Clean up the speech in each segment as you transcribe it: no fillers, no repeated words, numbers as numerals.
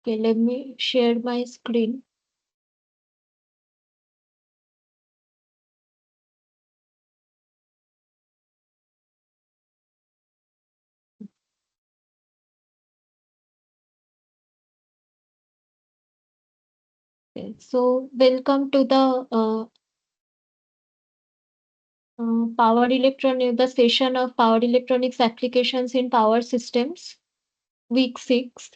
Okay, let me share my screen. Okay, so welcome to the the session of power electronics applications in power systems, week 6.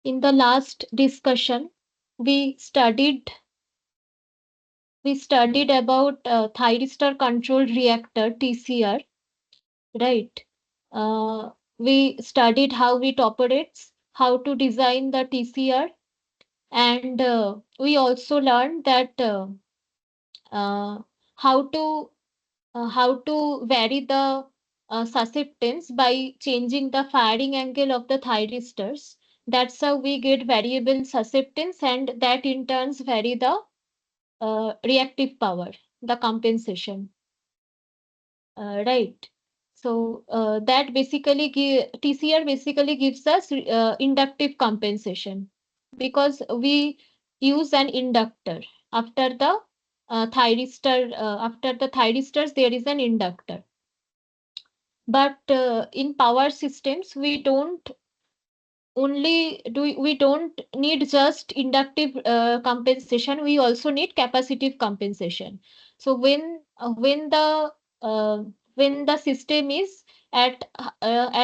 In the last discussion, we studied we studied about thyristor controlled reactor TCR, right? Uh, we studied how it operates, how to design the TCR, and we also learned that uh, how to vary the susceptance by changing the firing angle of the thyristors. That's how we get variable susceptance, and that in turns vary the reactive power, the compensation. Right. So that basically TCR basically gives us inductive compensation because we use an inductor after the thyristor. After the thyristors, there is an inductor. But in power systems, we don't need just inductive compensation. We also need capacitive compensation. So uh, when the system is at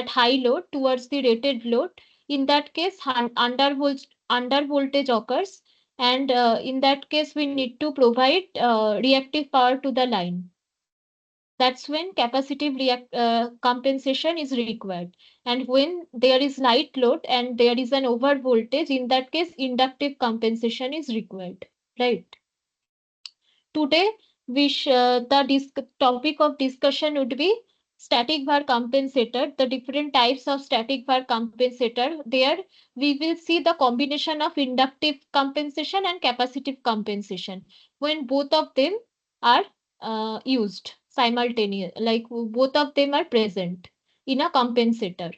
high load towards the rated load, in that case under voltage occurs, and in that case we need to provide reactive power to the line. That's when capacitive compensation is required. And when there is light load and there is an over voltage, in that case, inductive compensation is required. Right. Today, the topic of discussion would be static var compensator, the different types of static var compensator. There, we will see the combination of inductive compensation and capacitive compensation when both of them are used simultaneously, like both of them are present in a compensator.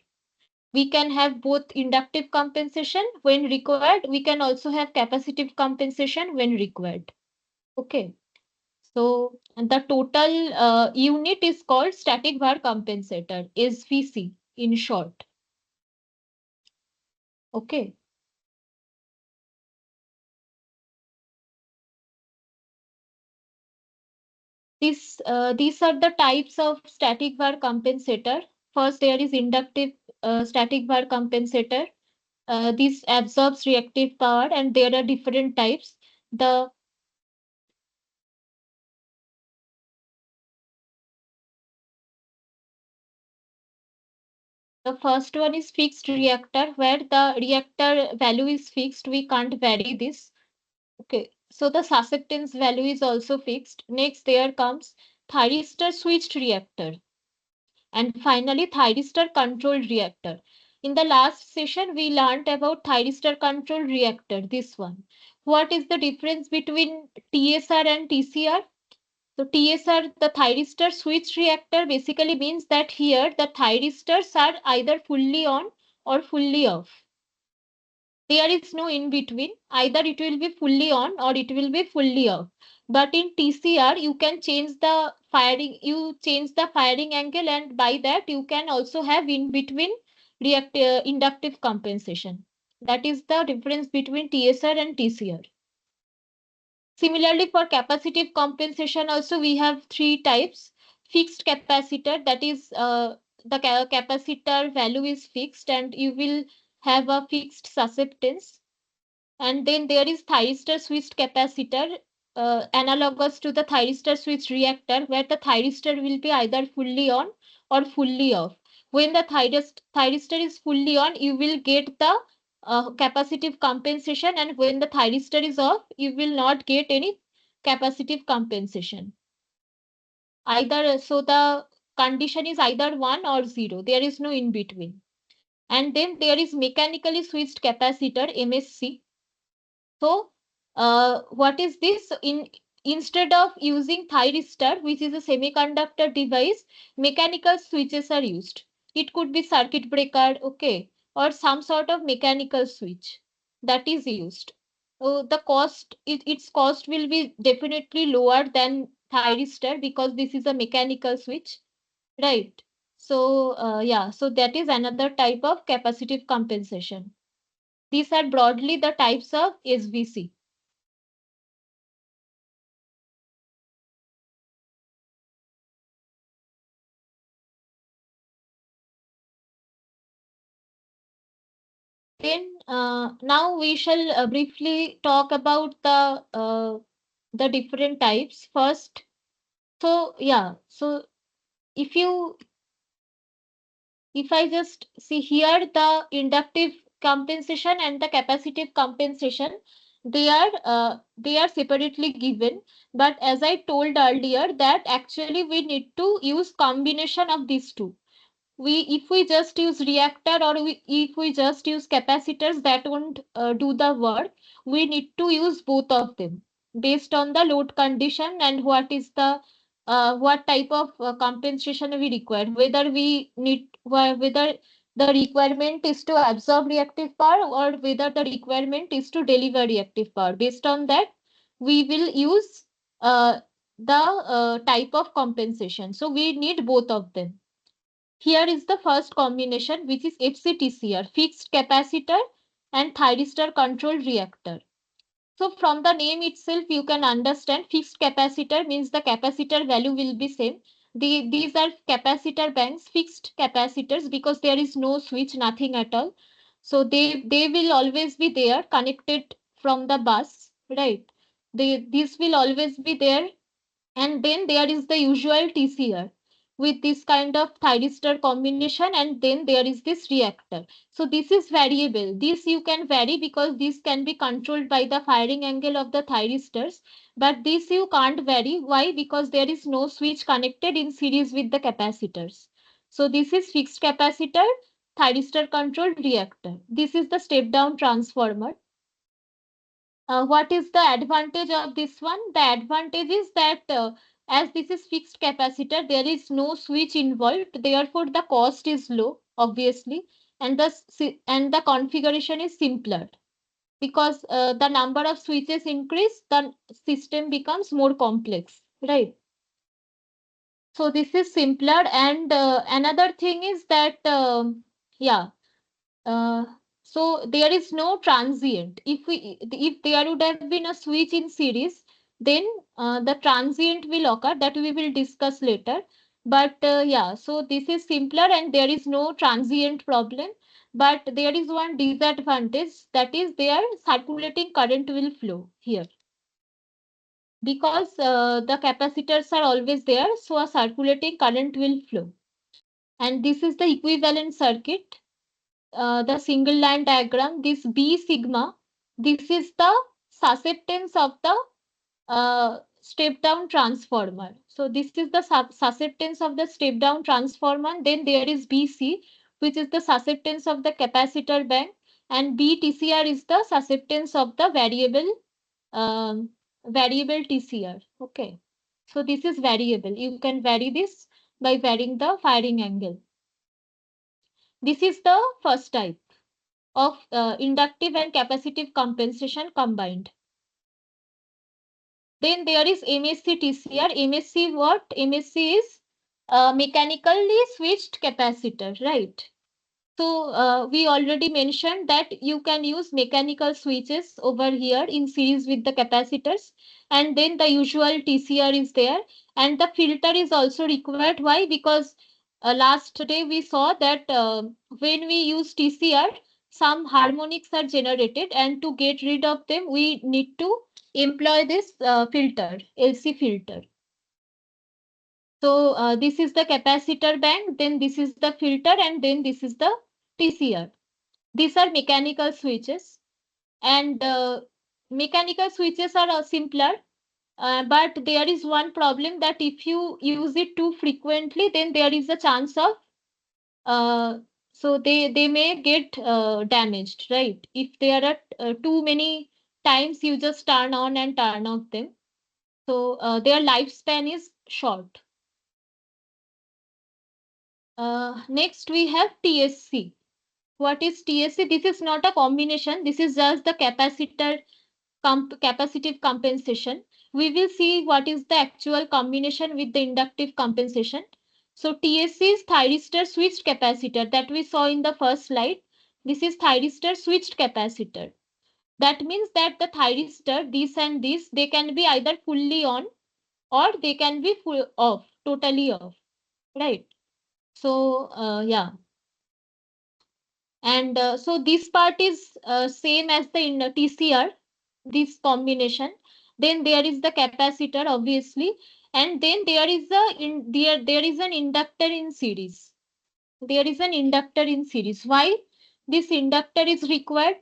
We can have both inductive compensation when required. We can also have capacitive compensation when required. Okay. So the total unit is called static var compensator, SVC in short. Okay. These are the types of static var compensator. First, there is inductive static var compensator. This absorbs reactive power, and there are different types. The first one is fixed reactor, where the reactor value is fixed. We can't vary this. Okay, so the susceptance value is also fixed. Next, there comes thyristor switched reactor, and finally thyristor controlled reactor. In the last session, we learned about thyristor controlled reactor, this one. What is the difference between TSR and TCR? So TSR, the thyristor switched reactor, basically means that here the thyristors are either fully on or fully off. There is no in between. Either it will be fully on or it will be fully off. But in TCR, you can change the firing, angle, and by that you can also have in between inductive compensation. That is the difference between TSR and TCR. Similarly, for capacitive compensation also we have three types. Fixed capacitor, that is the capacitor value is fixed and you will have a fixed susceptance. And then there is thyristor switched capacitor, analogous to the thyristor switched reactor, where the thyristor will be either fully on or fully off. When the thyristor is fully on, you will get the capacitive compensation, and when the thyristor is off, you will not get any capacitive compensation. Either so the condition is either 1 or 0. There is no in between. And then there is mechanically switched capacitor, MSC. So, what is this? instead of using thyristor, which is a semiconductor device, mechanical switches are used. It could be circuit breaker, okay, or some sort of mechanical switch that is used. So the cost, its cost will be definitely lower than thyristor because this is a mechanical switch, right? So yeah, so that is another type of capacitive compensation. These are broadly the types of SVC. Then now we shall briefly talk about the different types first. So yeah, so if you if I just see here the inductive compensation and the capacitive compensation, they are separately given. But as I told earlier, that actually we need to use combination of these two. We if we just use reactor or if we just use capacitors, that won't do the work. We need to use both of them based on the load condition and what is the what type of compensation we require, whether we need whether the requirement is to absorb reactive power or whether the requirement is to deliver reactive power. Based on that we will use the type of compensation, so we need both of them. Here is the first combination, which is FC-TCR, fixed capacitor and thyristor controlled reactor. So from the name itself, you can understand fixed capacitor means the capacitor value will be same. These are capacitor banks, fixed capacitors, because there is no switch, nothing at all. So they will always be there connected from the bus, right? This will always be there, and then there is the usual TCR with this kind of thyristor combination, and then there is this reactor. So this is variable. This you can vary because this can be controlled by the firing angle of the thyristors. But this you can't vary. Why? Because there is no switch connected in series with the capacitors. So this is fixed capacitor, thyristor controlled reactor. This is the step down transformer. What is the advantage of this one? The advantage is that as this is fixed capacitor, there is no switch involved. Therefore, the cost is low, obviously, and the configuration is simpler because the number of switches increase, the system becomes more complex, right? So this is simpler, and another thing is that yeah. Uh, so there is no transient. If there would have been a switch in series, then the transient will occur, that we will discuss later. But yeah, so this is simpler and there is no transient problem. But there is one disadvantage, that is their circulating current will flow here because the capacitors are always there, so a circulating current will flow. And this is the equivalent circuit, the single line diagram, this B sigma, this is the susceptance of the step down transformer. So this is the susceptance of the step down transformer. Then there is BC, which is the susceptance of the capacitor bank, and BTCR is the susceptance of the um, variable TCR. Okay. So this is variable. You can vary this by varying the firing angle. This is the first type of inductive and capacitive compensation combined. Then there is MSC-TCR. MSC what? MSC is mechanically switched capacitor, right? So we already mentioned that you can use mechanical switches over here in series with the capacitors, and then the usual TCR is there, and the filter is also required. Why? Because last day we saw that when we use TCR, some harmonics are generated, and to get rid of them, we need to employ this filter, LC filter. So this is the capacitor bank, then this is the filter, and then this is the TCR. These are mechanical switches, and mechanical switches are simpler, but there is one problem, that if you use it too frequently, then there is a chance of uh, so they may get damaged, right? If there are too many times you just turn on and turn off them. So their lifespan is short. Next we have TSC. What is TSC? This is not a combination. This is just the capacitive compensation. We will see what is the actual combination with the inductive compensation. So TSC is thyristor switched capacitor that we saw in the first slide. This is thyristor switched capacitor. That means that the thyristor, this and this, they can be either fully on or they can be full off, totally off, right? So yeah, and so this part is same as the in TCR, this combination. Then there is the capacitor, obviously, and then there is there is an inductor in series. There is an inductor in series. Why this inductor is required?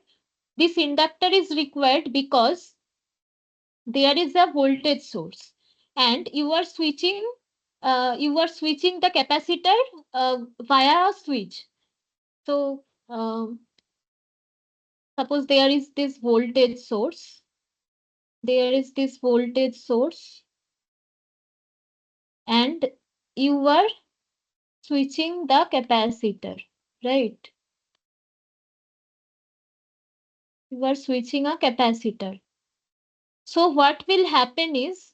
This inductor is required because there is a voltage source, and you are switching the capacitor via a switch. So suppose there is this voltage source, there is this voltage source, and you are switching the capacitor, right? You are switching a capacitor. So what will happen is,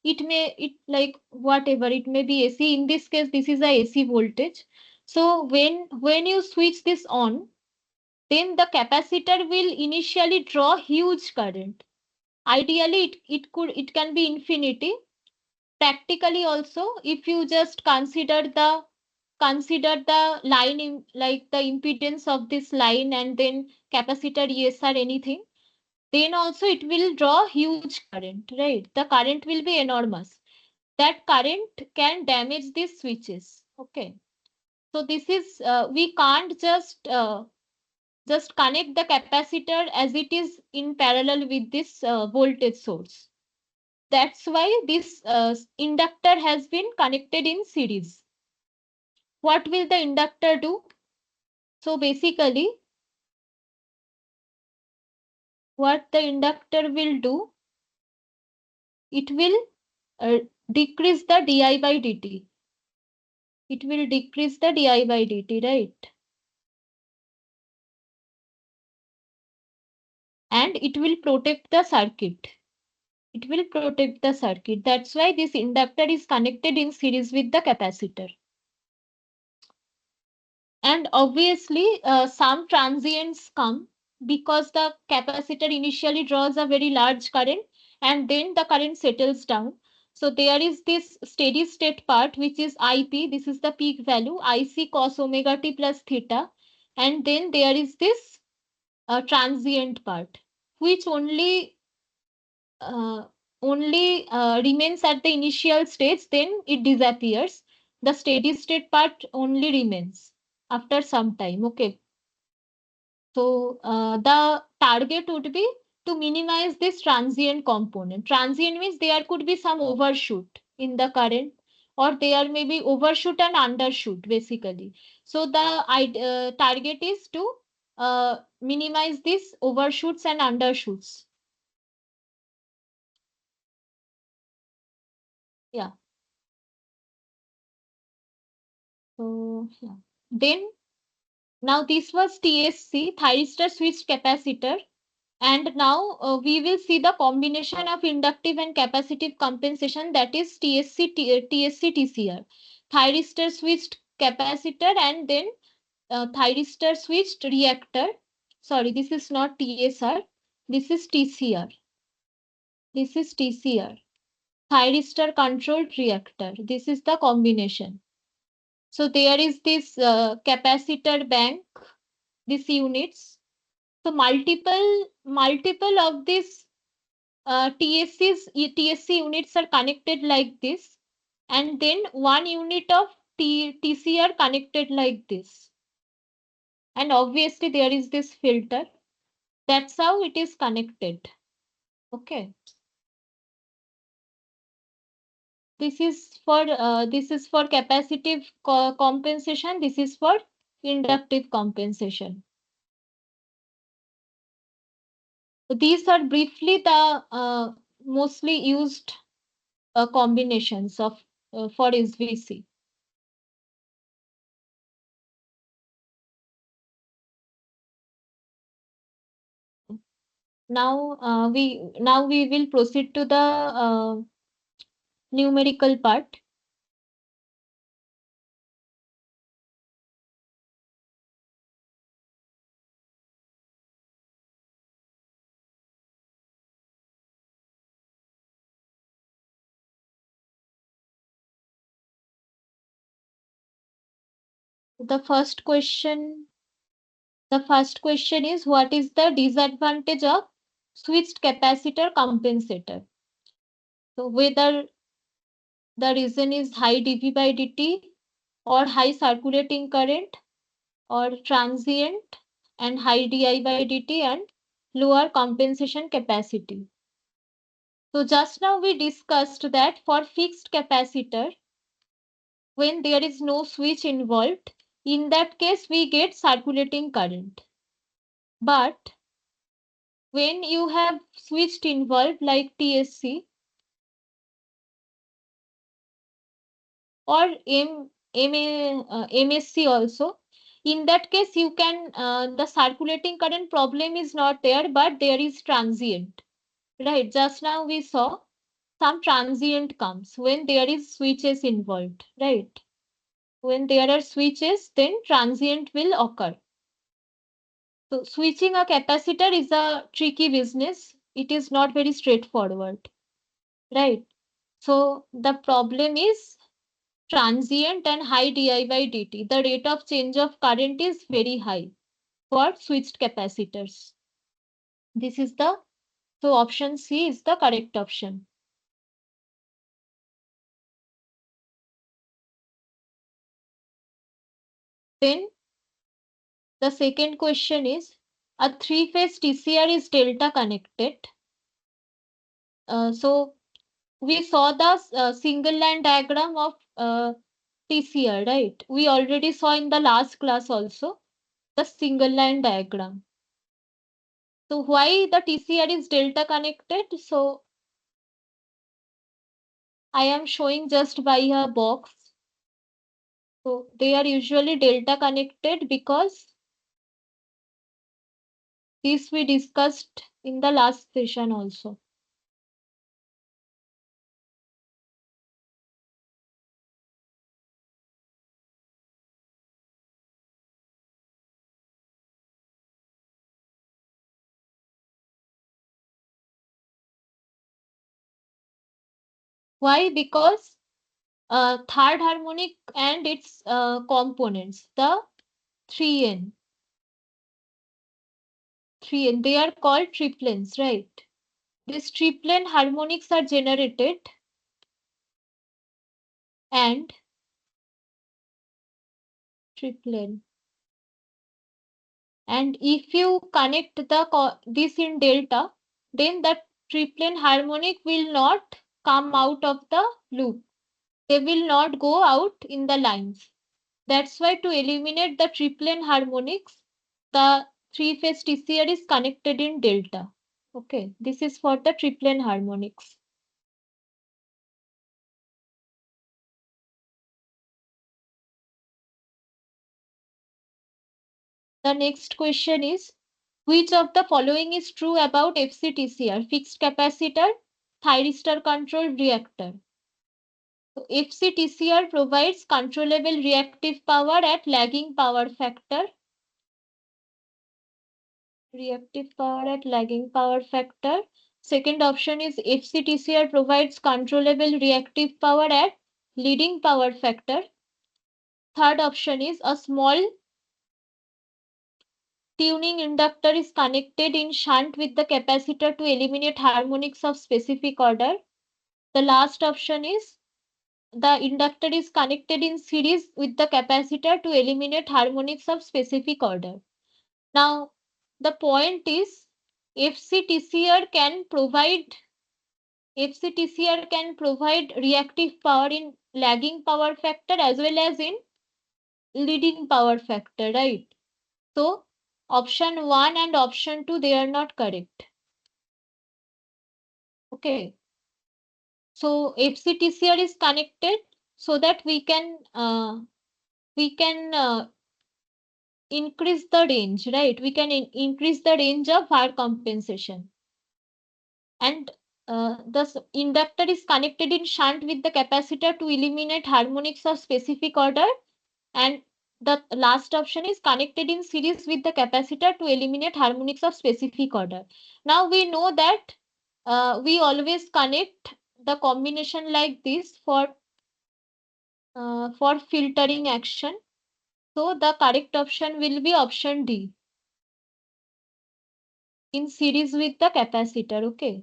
it like whatever it may be AC. In this case, this is a AC voltage. So when you switch this on, then the capacitor will initially draw huge current. Ideally, it can be infinity. Practically also, if you just consider the line in, like the impedance of this line and then capacitor ES or anything, then also it will draw huge current, right? The current will be enormous. That current can damage these switches. Okay. So this is we can't just connect the capacitor as it is in parallel with this voltage source. That's why this inductor has been connected in series. What will the inductor do? So basically, what the inductor will do, it will uh, decrease the di by dt. It will decrease the di by dt, right? And it will protect the circuit. It will protect the circuit. That's why this inductor is connected in series with the capacitor. And obviously, some transients come because the capacitor initially draws a very large current and then the current settles down. So there is this steady state part, which is IP. This is the peak value, IC cos omega t plus theta. And then there is this transient part, which uh, only remains at the initial stage, then it disappears. The steady state part only remains after some time. Okay. So the target would be to minimize this transient component. Transient means there could be some overshoot in the current, or there may be overshoot and undershoot basically. So the target is to minimize these overshoots and undershoots. Yeah. So yeah. Then now this was TSC, thyristor switched capacitor. And now we will see the combination of inductive and capacitive compensation, that is TSC-TCR. Thyristor switched capacitor and then thyristor switched reactor. Sorry, this is not TSR. This is TCR. This is TCR. Thyristor controlled reactor. This is the combination. So there is this capacitor bank, these units. So multiple of these TSC units are connected like this, and then one unit of TCR connected like this. And obviously there is this filter. That's how it is connected. Okay. This is for capacitive compensation. This is for inductive compensation. These are briefly the mostly used combinations of for SVC. Now we will proceed to the numerical part. The first question the first question is, what is the disadvantage of switched capacitor compensator? So whether the reason is high dV by dt or high circulating current or transient and high di by dt and lower compensation capacity. So just now we discussed that for fixed capacitor, when there is no switch involved, in that case we get circulating current. But when you have switched involved like TSC or MSC also, in that case you can the circulating current problem is not there, but there is transient. Right, just now we saw some transient comes when there is switches involved, right? When there are switches, then transient will occur. So switching a capacitor is a tricky business. It is not very straightforward, right? So the problem is transient and high di by dt. The rate of change of current is very high for switched capacitors. This is the So option C is the correct option. Then the second question is, a three-phase TCR is delta connected. So we saw the single line diagram of TCR, right? We already saw in the last class also the single line diagram. So why the TCR is delta connected? So I am showing just by a box. So they are usually delta connected because this we discussed in the last session also. Why? Because third harmonic and its components, the 3n, they are called triplets, right? These triplet harmonics are generated, and triplet. And if you connect this in delta, then the triplet harmonic will not come out of the loop. They will not go out in the lines. That's why to eliminate the triplet harmonics, the three-phase TCR is connected in delta. Okay, this is for the triplet harmonics. The next question is, which of the following is true about FC-TCR, fixed capacitor, thyristor controlled reactor? So FC-TCR provides controllable reactive power at lagging power factor. Reactive power at lagging power factor. Second option is FC-TCR provides controllable reactive power at leading power factor. Third option is a small tuning inductor is connected in shunt with the capacitor to eliminate harmonics of specific order. The last option is the inductor is connected in series with the capacitor to eliminate harmonics of specific order. Now, the point is FC-TCR can provide FC-TCR can provide reactive power in lagging power factor as well as in leading power factor, right? So option 1 and option 2, they are not correct. Okay. So FC-TCR is connected so that we can increase the range, right? We can increase the range of wire compensation. And the inductor is connected in shunt with the capacitor to eliminate harmonics of specific order. And the last option is connected in series with the capacitor to eliminate harmonics of specific order. Now we know that we always connect the combination like this for filtering action. So the correct option will be option D, in series with the capacitor. Okay,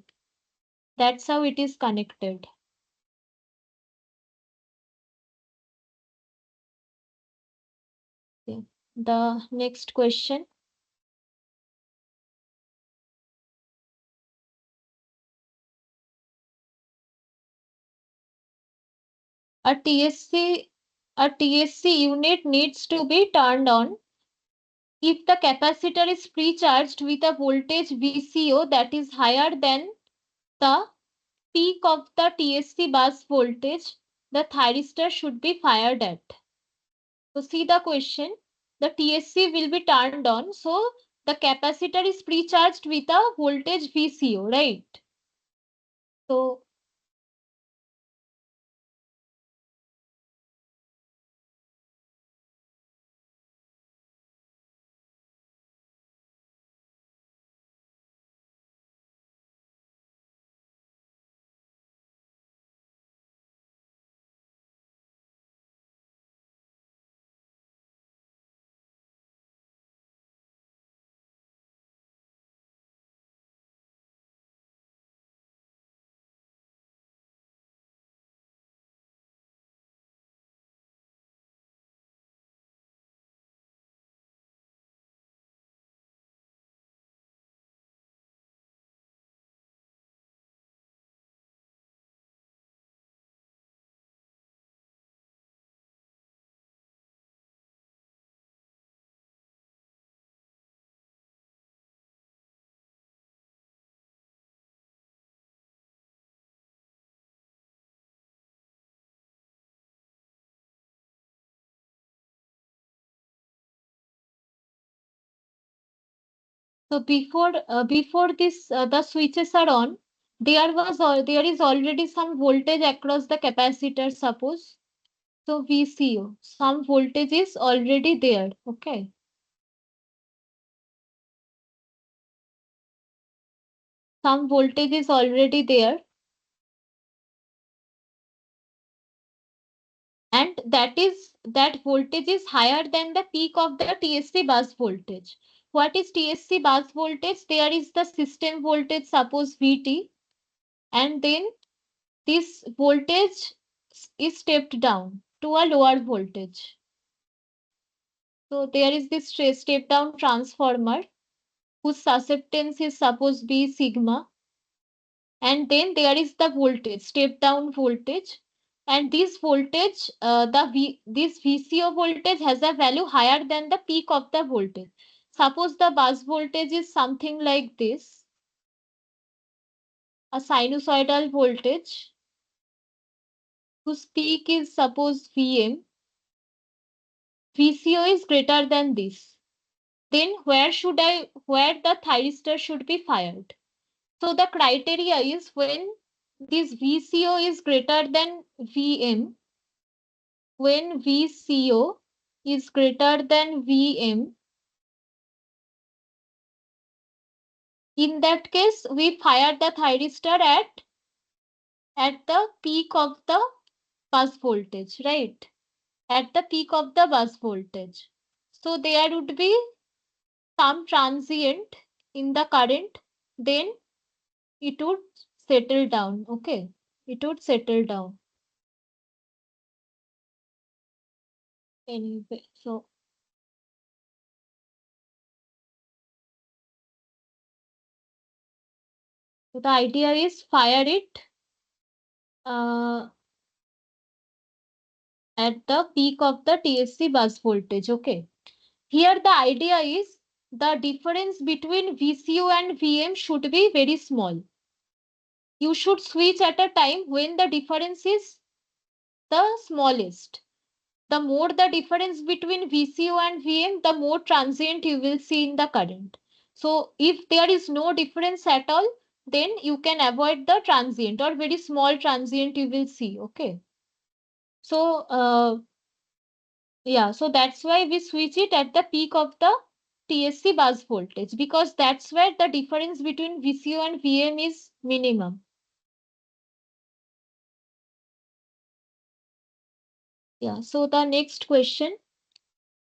that's how it is connected. Okay. The next question. A TSC a TSC unit needs to be turned on if the capacitor is pre-charged with a voltage VCO that is higher than the peak of the TSC bus voltage the thyristor should be fired at. So see the question. The TSC will be turned on. So the capacitor is pre-charged with a voltage VCO, right? So before this the switches are on, there is already some voltage across the capacitor, suppose. So VCO, some voltage is already there. Okay. Some voltage is already there, and that voltage is higher than the peak of the TSC bus voltage. What is TSC bus voltage? There is the system voltage, suppose VT, and then this voltage is stepped down to a lower voltage. So there is this step down transformer whose susceptance is suppose be sigma, and then there is the voltage, step down voltage, and this voltage this VCO voltage has a value higher than the peak of the voltage. Suppose the bus voltage is something like this, a sinusoidal voltage whose peak is suppose Vm, VCO is greater than this. Then where the thyristor should be fired? So the criteria is when this VCO is greater than Vm, when VCO is greater than Vm, in that case we fire the thyristor at the peak of the bus voltage, right? At the peak of the bus voltage. So there would be some transient in the current, then it would settle down. Okay, it would settle down. Anyway, so the idea is fire it at the peak of the TSC bus voltage. Okay. Here the idea is the difference between VCO and VM should be very small. You should switch at a time when the difference is the smallest. The more the difference between VCO and VM, the more transient you will see in the current. So if there is no difference at all, then you can avoid the transient or very small transient you will see. Okay. So yeah, so that's why we switch it at the peak of the TSC bus voltage, because that's where the difference between VCO and VM is minimum. Yeah, so the next question.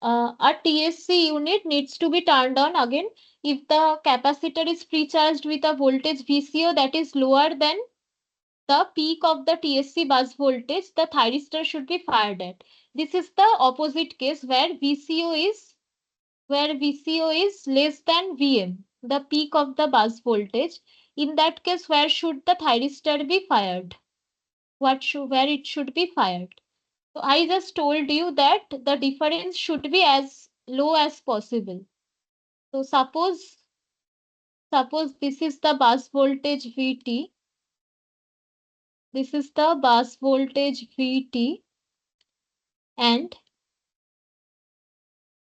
A TSC unit needs to be turned on again if the capacitor is pre-charged with a voltage VCO that is lower than the peak of the TSC bus voltage the thyristor should be fired at. This is the opposite case where VCO is less than VM, the peak of the bus voltage. In that case, where should the thyristor be fired? Where it should be fired? So I just told you that the difference should be as low as possible. So suppose this is the bus voltage VT. This is the bus voltage VT, and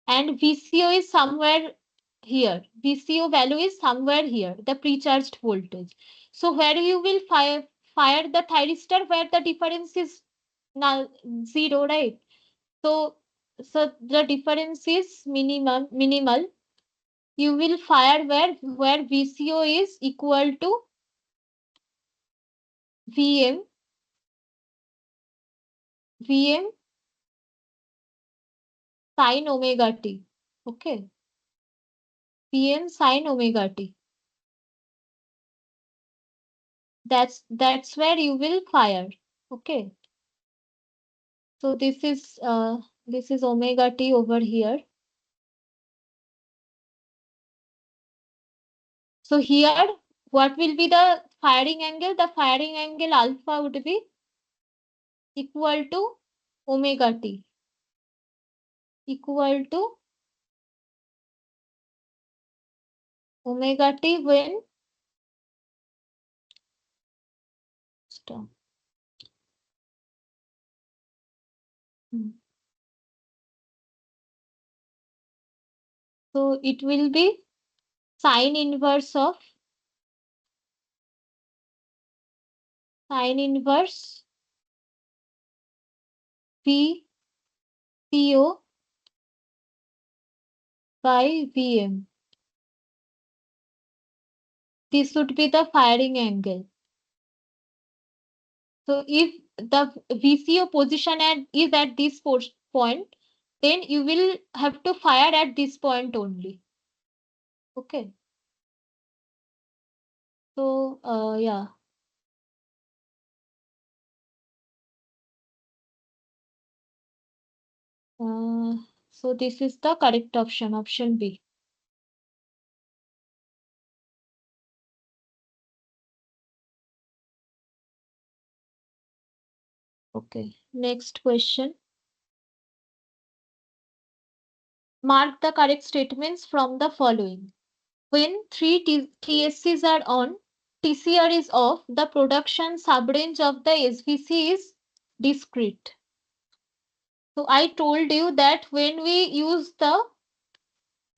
VCO is somewhere here. VCO value is somewhere here, the pre-charged voltage. So where you will fire the thyristor, where the difference is null, zero, right? So the difference is minimal. You will fire where VCO is equal to VM VM sin omega t. Okay, VM sin omega t. That's where you will fire. Okay, so this is omega t over here. So here, what will be the firing angle? The firing angle alpha would be equal to omega t, equal to omega t when stop. Hmm. So it will be sine inverse of sine inverse VCO by VM. This would be the firing angle. So if the VCO position is at this point, then you will have to fire at this point only. Okay. So yeah. So this is the correct option, option B. Okay. Next question. Mark the correct statements from the following. When three TSCs are on, TCR is off, the production subrange of the SVC is discrete. So I told you that when we use the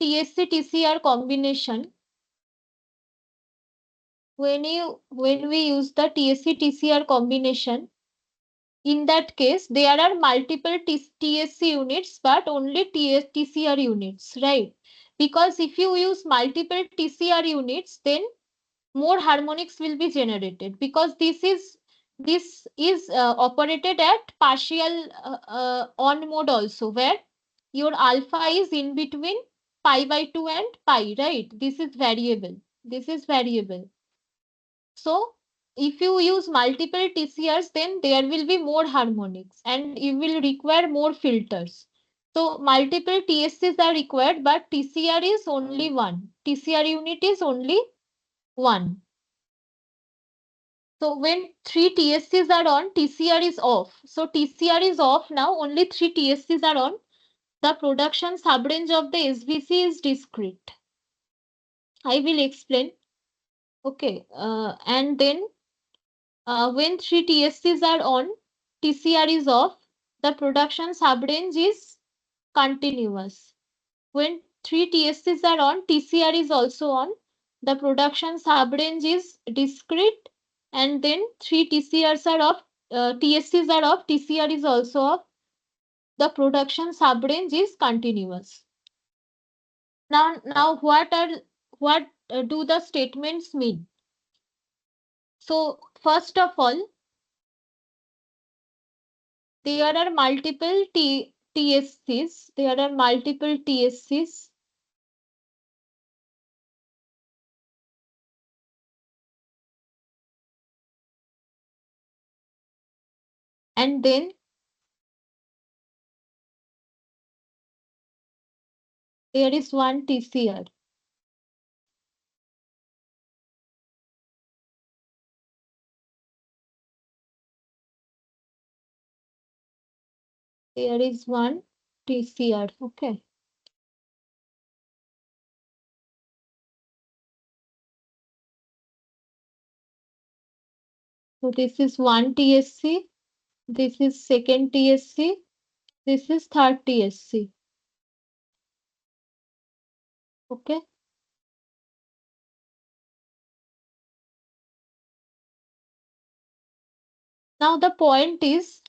TSC-TCR combination, when we use the TSC-TCR combination, in that case there are multiple TSC units but only TCR units, right? Because if you use multiple TCR units, then more harmonics will be generated, because this is operated at partial on mode also, where your alpha is in between pi by 2 and pi, right? This is variable. So if you use multiple TCRs, then there will be more harmonics and you will require more filters. So multiple TSCs are required, but TCR is only one. TCR unit is only one. So when three TSCs are on, TCR is off. So TCR is off now, only three TSCs are on. The production subrange of the SVC is discrete. I will explain. Okay, and then When three TSCs are on, TCR is off, the production subrange is continuous. When three TSCs are on, TCR is also on, the production subrange is discrete, and then three TCRs are off, TSCs are off, TCR is also off, the production subrange is continuous. Now what do the statements mean? So first of all, there are multiple TSCs. There are multiple TSCs. And then there is one TCR. There is one TCR. Okay. So this is one TSC. This is second TSC. This is third TSC. Okay. Now the point is,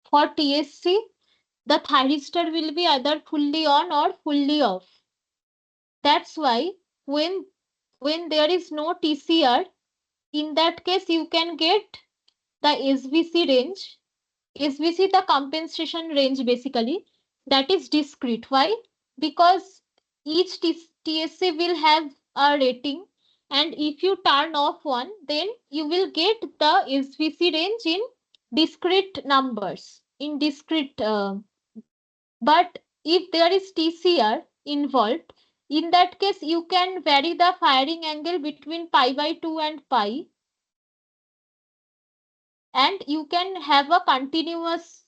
for TSC, the thyristor will be either fully on or fully off. That's why when there is no TCR, in that case you can get the SVC range. SVC, the compensation range basically, that is discrete. Why? Because each TSC will have a rating, and if you turn off one, then you will get the SVC range in discrete numbers, in discrete. But if there is TCR involved, in that case you can vary the firing angle between pi by 2 and pi, and you can have a continuous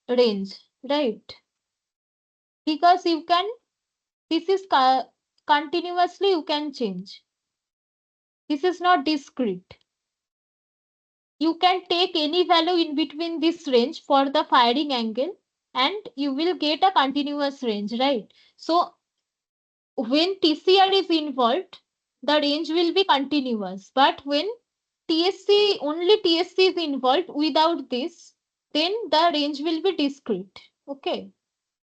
range, right? Because you can, this is continuously you can change. This is not discrete. You can take any value in between this range for the firing angle, and you will get a continuous range, right? So when TCR is involved, the range will be continuous. But when only TSC is involved without this, then the range will be discrete. Okay.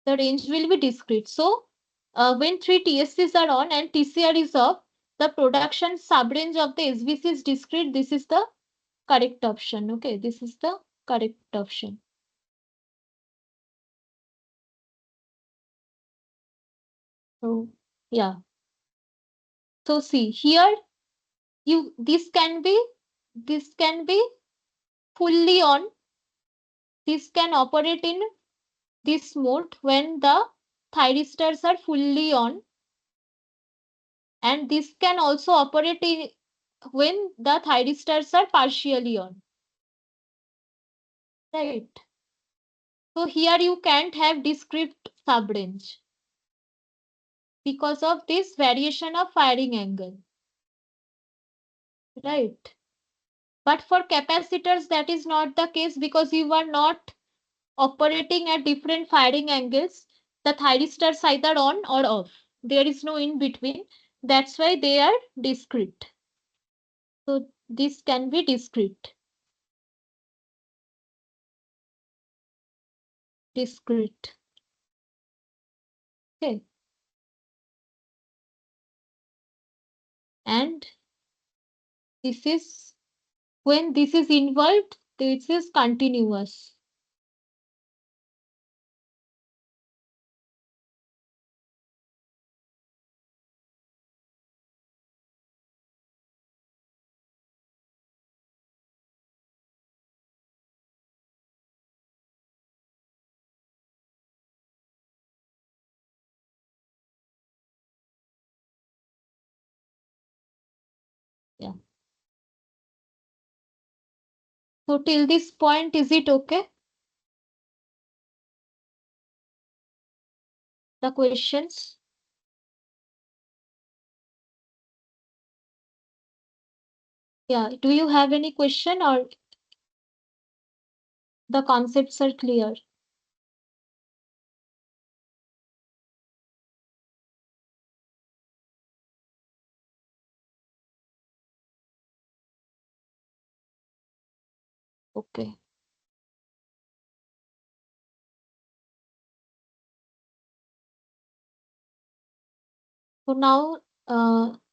The range will be discrete. So when three TSCs are on and TCR is off, the production subrange of the SVC is discrete. This is the correct option. Okay. This is the correct option. So yeah. So see here, this can be fully on. This can operate in this mode when the thyristors are fully on, and this can also operate in when the thyristors are partially on, right? So here you can't have discrete subrange because of this variation of firing angle, right? But for capacitors that is not the case, because you are not operating at different firing angles. The thyristors either on or off. There is no in between. That's why they are discrete. So this can be discrete. Discrete. Okay. And this is, when this is involved, this is continuous. Yeah. So till this point, is it okay? The questions? Yeah, do you have any question or the concepts are clear? Okay. So now,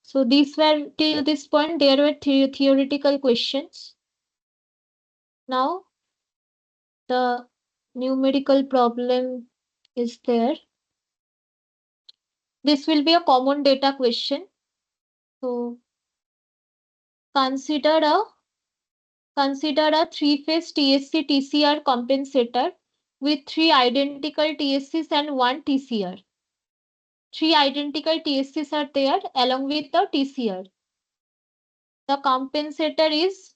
so these were till this point, there were theoretical questions. Now, the numerical problem is there. This will be a common data question. So consider a consider a three-phase TSC-TCR compensator with three identical TSCs and one TCR. Three identical TSCs are there along with the TCR. The compensator is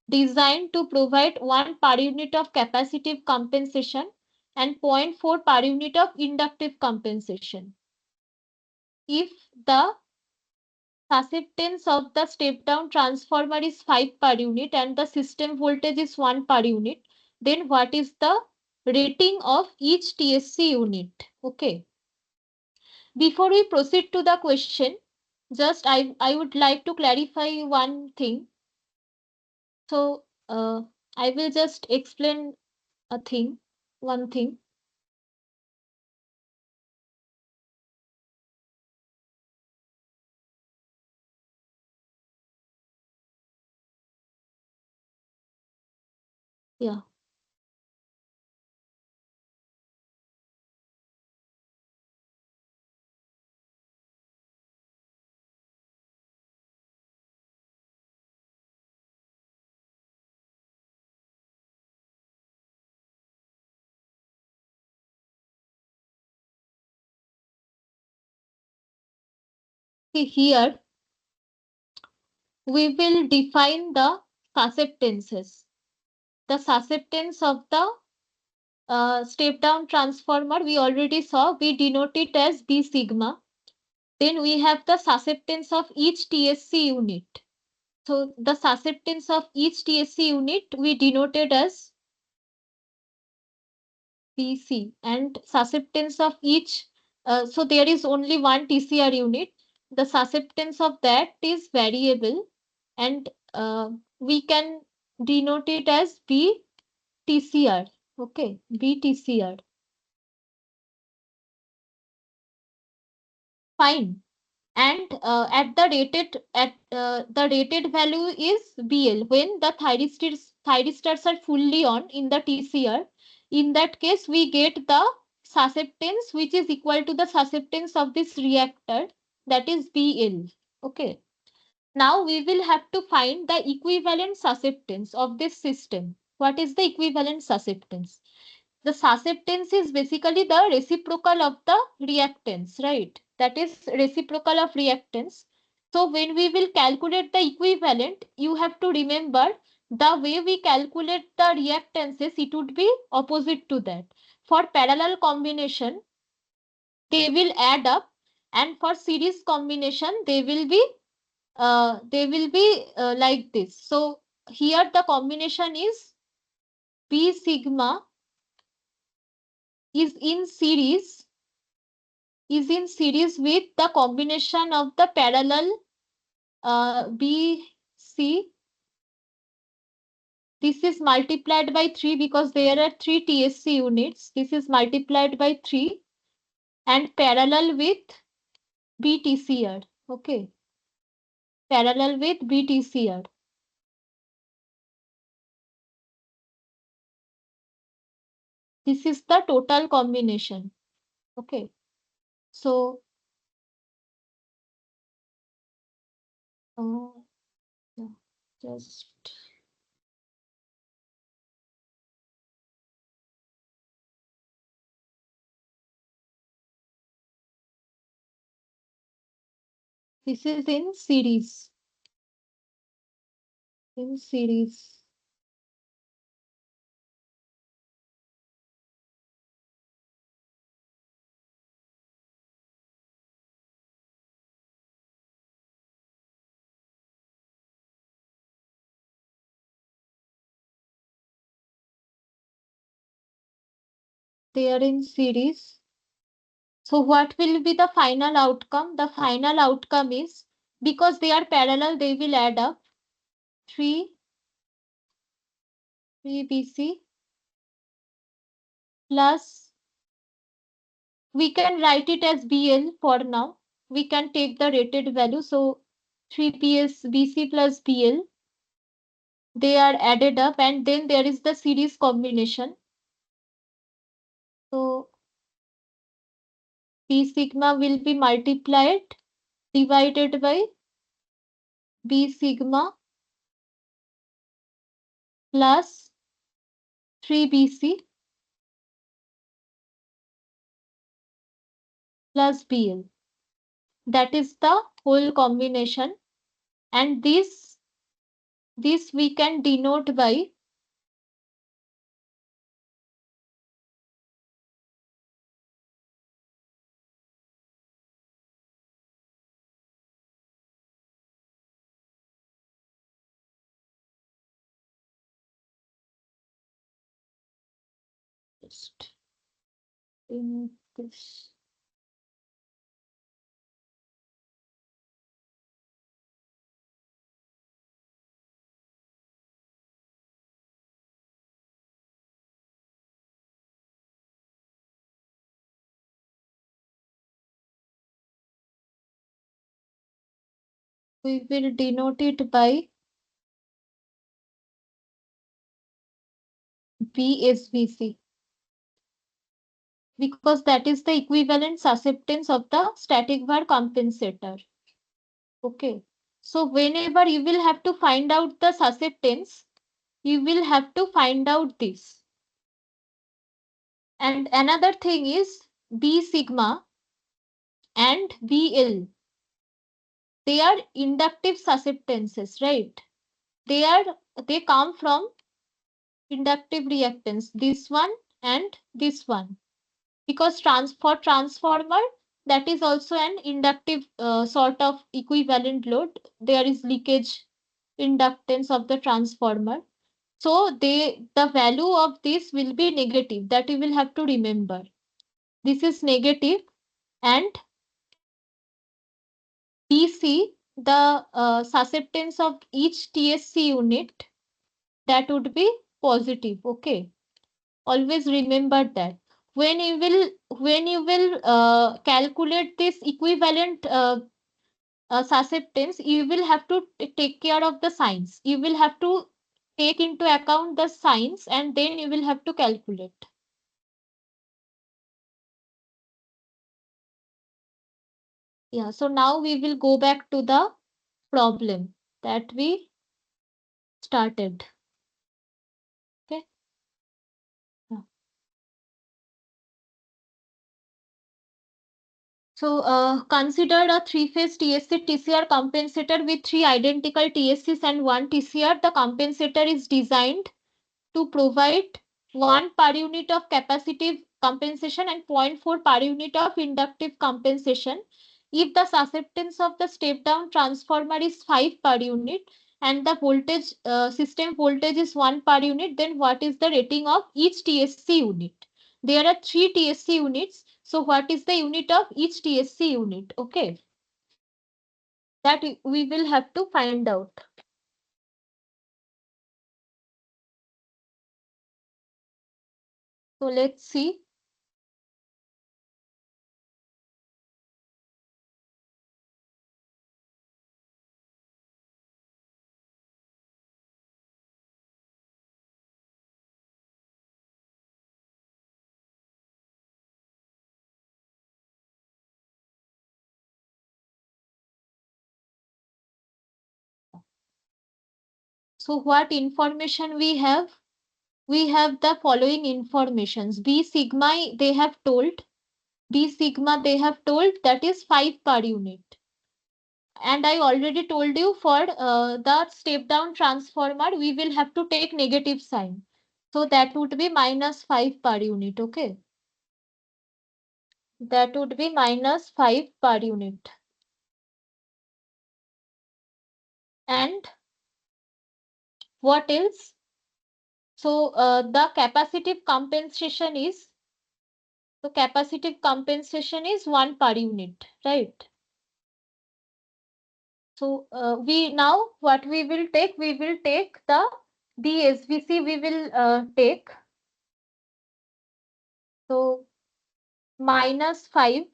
designed to provide 1 per unit of capacitive compensation and zero point 0.4 per unit of inductive compensation. If the susceptance of the step-down transformer is 5 per unit and the system voltage is 1 per unit, then what is the rating of each TSC unit? Okay. Before we proceed to the question, just I would like to clarify one thing. So I will just explain one thing. Yeah. See, here we will define the susceptances. The susceptance of the step down transformer we already saw, we denote it as B sigma. Then we have the susceptance of each TSC unit. So the susceptance of each TSC unit we denoted as PC, and susceptance of each, so there is only one TCR unit. The susceptance of that is variable, and we can denote it as BTCR. Okay, BTCR. Fine. And at the rated value is BL when the thyristors are fully on in the TCR. In that case, we get the susceptance which is equal to the susceptance of this reactor, that is BL. Okay. Now we will have to find the equivalent susceptance of this system. What is the equivalent susceptance? The susceptance is basically the reciprocal of the reactance, right? That is reciprocal of reactance. So when we will calculate the equivalent, you have to remember the way we calculate the reactances, it would be opposite to that. For parallel combination, they will add up, and for series combination, they will be like this. So here the combination is B sigma is in series with the combination of the parallel BC. This is multiplied by 3 because there are 3 TSC units. This is multiplied by 3 and parallel with BTCR. Okay. Parallel with BTCR. This is the total combination. Okay. So, uh, yeah, just this is in series. In series. They are in series. So what will be the final outcome? The final outcome is, because they are parallel, they will add up 3 BC plus, we can write it as BL for now. We can take the rated value. So 3 BC plus BL, they are added up, and then there is the series combination. So B sigma will be multiplied, divided by B sigma plus 3 BC plus BL. That is the whole combination, and this we can denote by just in this. We will denote it by BSVC, because that is the equivalent susceptance of the static var compensator. Okay. So whenever you will have to find out the susceptance, you will have to find out this. And another thing is B sigma and BL. They are inductive susceptances, right? They come from inductive reactance, this one and this one. Because for transformer, that is also an inductive sort of equivalent load. There is leakage inductance of the transformer. So the value of this will be negative. That you will have to remember. This is negative, and DC, the susceptance of each TSC unit, that would be positive. Okay. Always remember that. When you will calculate this equivalent susceptance, you will have to take care of the signs. You will have to take into account the signs, and then you will have to calculate. Yeah, so now we will go back to the problem that we started. Okay. Yeah. So consider a three-phase TSC-TCR compensator with three identical TSCs and one TCR. The compensator is designed to provide 1 per unit of capacitive compensation and 0.4 per unit of inductive compensation. If the susceptance of the step-down transformer is 5 per unit and the voltage system voltage is 1 per unit, then what is the rating of each TSC unit? There are 3 TSC units. So what is the unit of each TSC unit? Okay. That we will have to find out. So let's see. So what information we have? We have the following informations. B sigma they have told. B sigma they have told, that is 5 per unit. And I already told you for the step down transformer, we will have to take negative sign. So that would be minus 5 per unit. Okay. That would be minus 5 per unit. And what else? So the capacitive compensation is So capacitive compensation is 1 per unit, right? So we now what we will take the DSVC we will take. So -5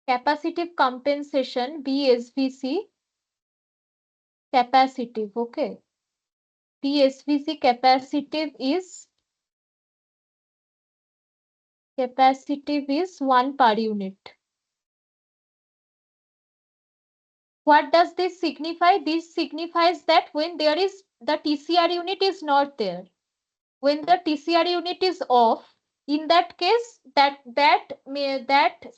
capacitive compensation BSVC capacitive, okay. BSVC capacitive is 1 per unit. What does this signify? This signifies that when there is the TCR unit is not there, when the TCR unit is off, in that case that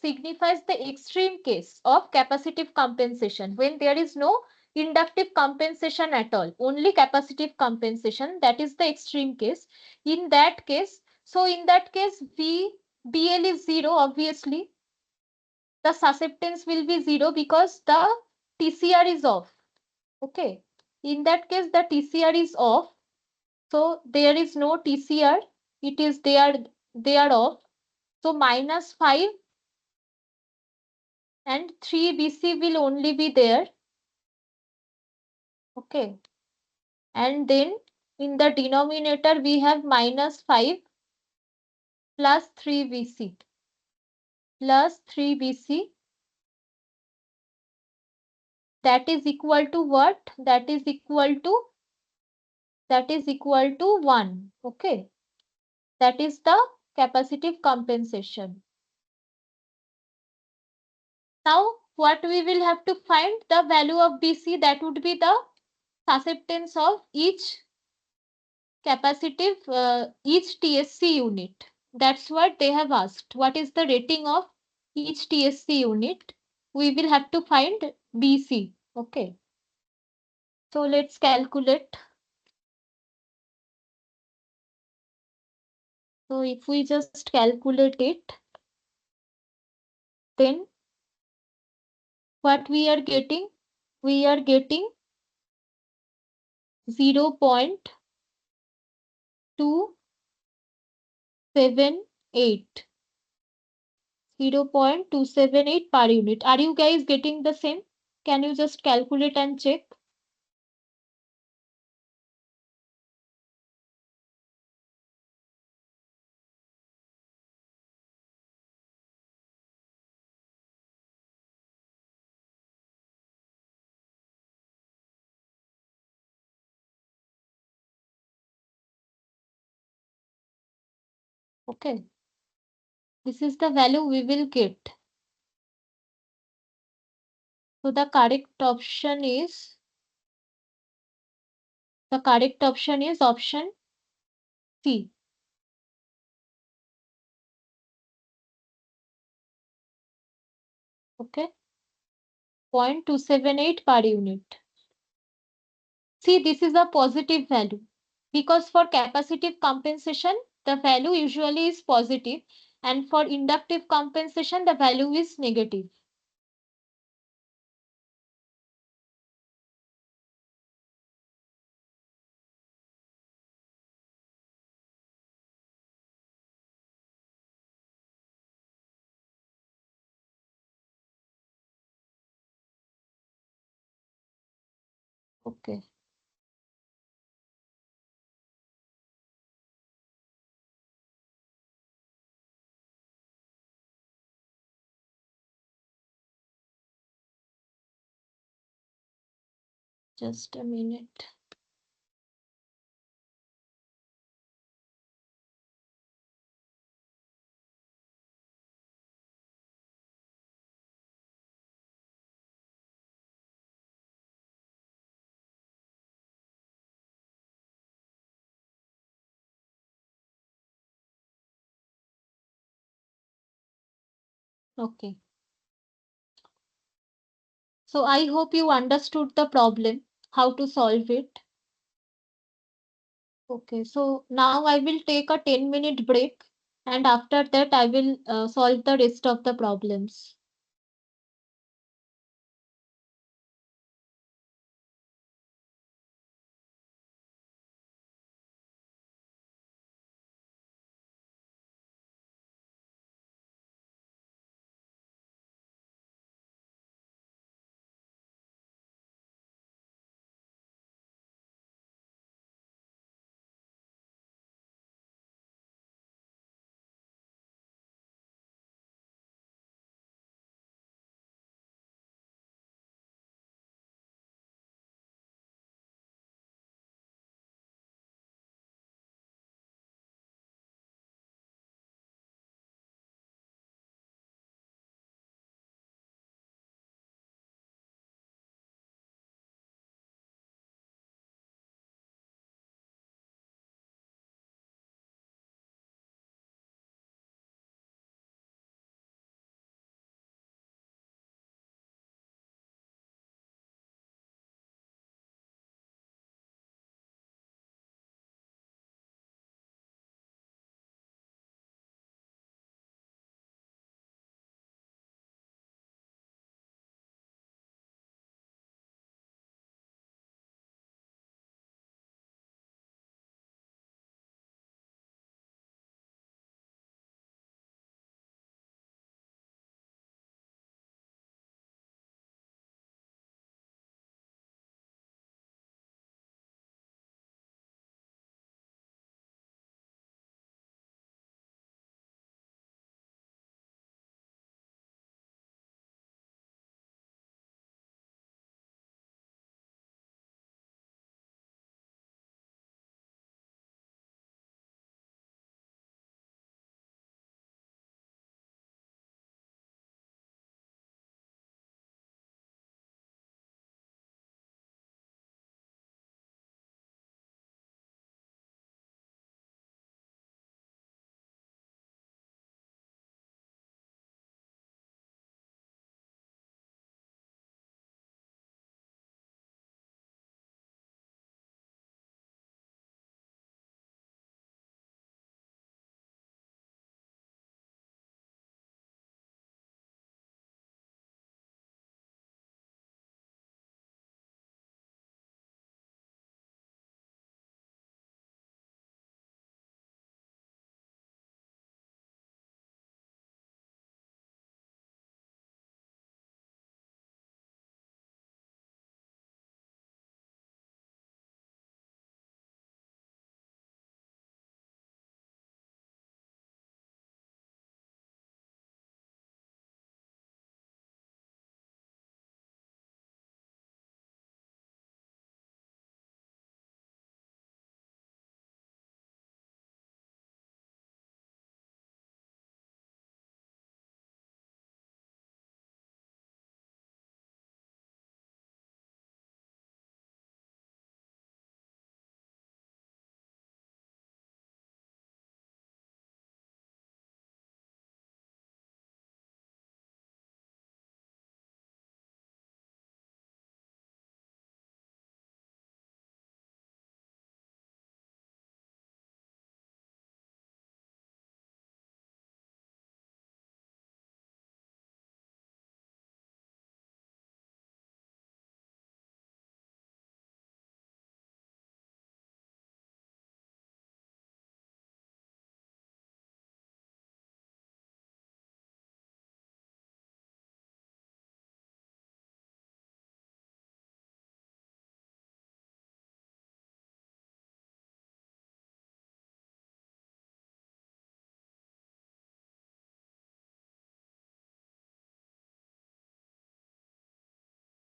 signifies the extreme case of capacitive compensation, when there is no inductive compensation at all, only capacitive compensation, that is the extreme case. In that case, so in that case BL is 0, obviously the susceptance will be 0 because the TCR is off. Okay, in that case the TCR is off, so there is no TCR, it is they are off. So -5 and 3 BC will only be there. Okay, and then in the denominator we have -5 plus 3 BC plus 3 BC, that is equal to what? That is equal to 1. Okay, that is the capacitive compensation. Now what we will have to find the value of BC, that would be the susceptance of each capacitive each TSC unit. That's what they have asked. What is the rating of each TSC unit? We will have to find BC. Okay. So let's calculate. So if we just calculate it, then what we are getting? We are getting 0.278. 0.278 per unit. Are you guys getting the same? Can you just calculate and check? Okay. This is the value we will get. So the correct option is option C. Okay. 0.278 per unit. See, this is a positive value because for capacitive compensation, the value usually is positive, and for inductive compensation, the value is negative. Okay. Just a minute. Okay. So I hope you understood the problem, how to solve it. Okay, so now I will take a 10-minute break, and after that I will solve the rest of the problems.